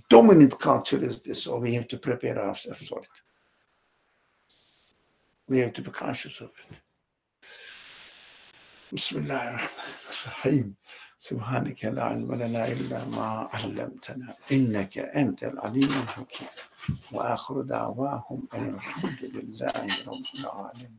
Dominant culture is this, so we have to prepare ourselves for it. We have to be conscious of it. بسم الله الرحمن الرحيم سبحانك لا علم لنا إلا ما علمتنا إنك أنت العليم الحكيم وآخر دعواهم أن الحمد لله رب العالمين.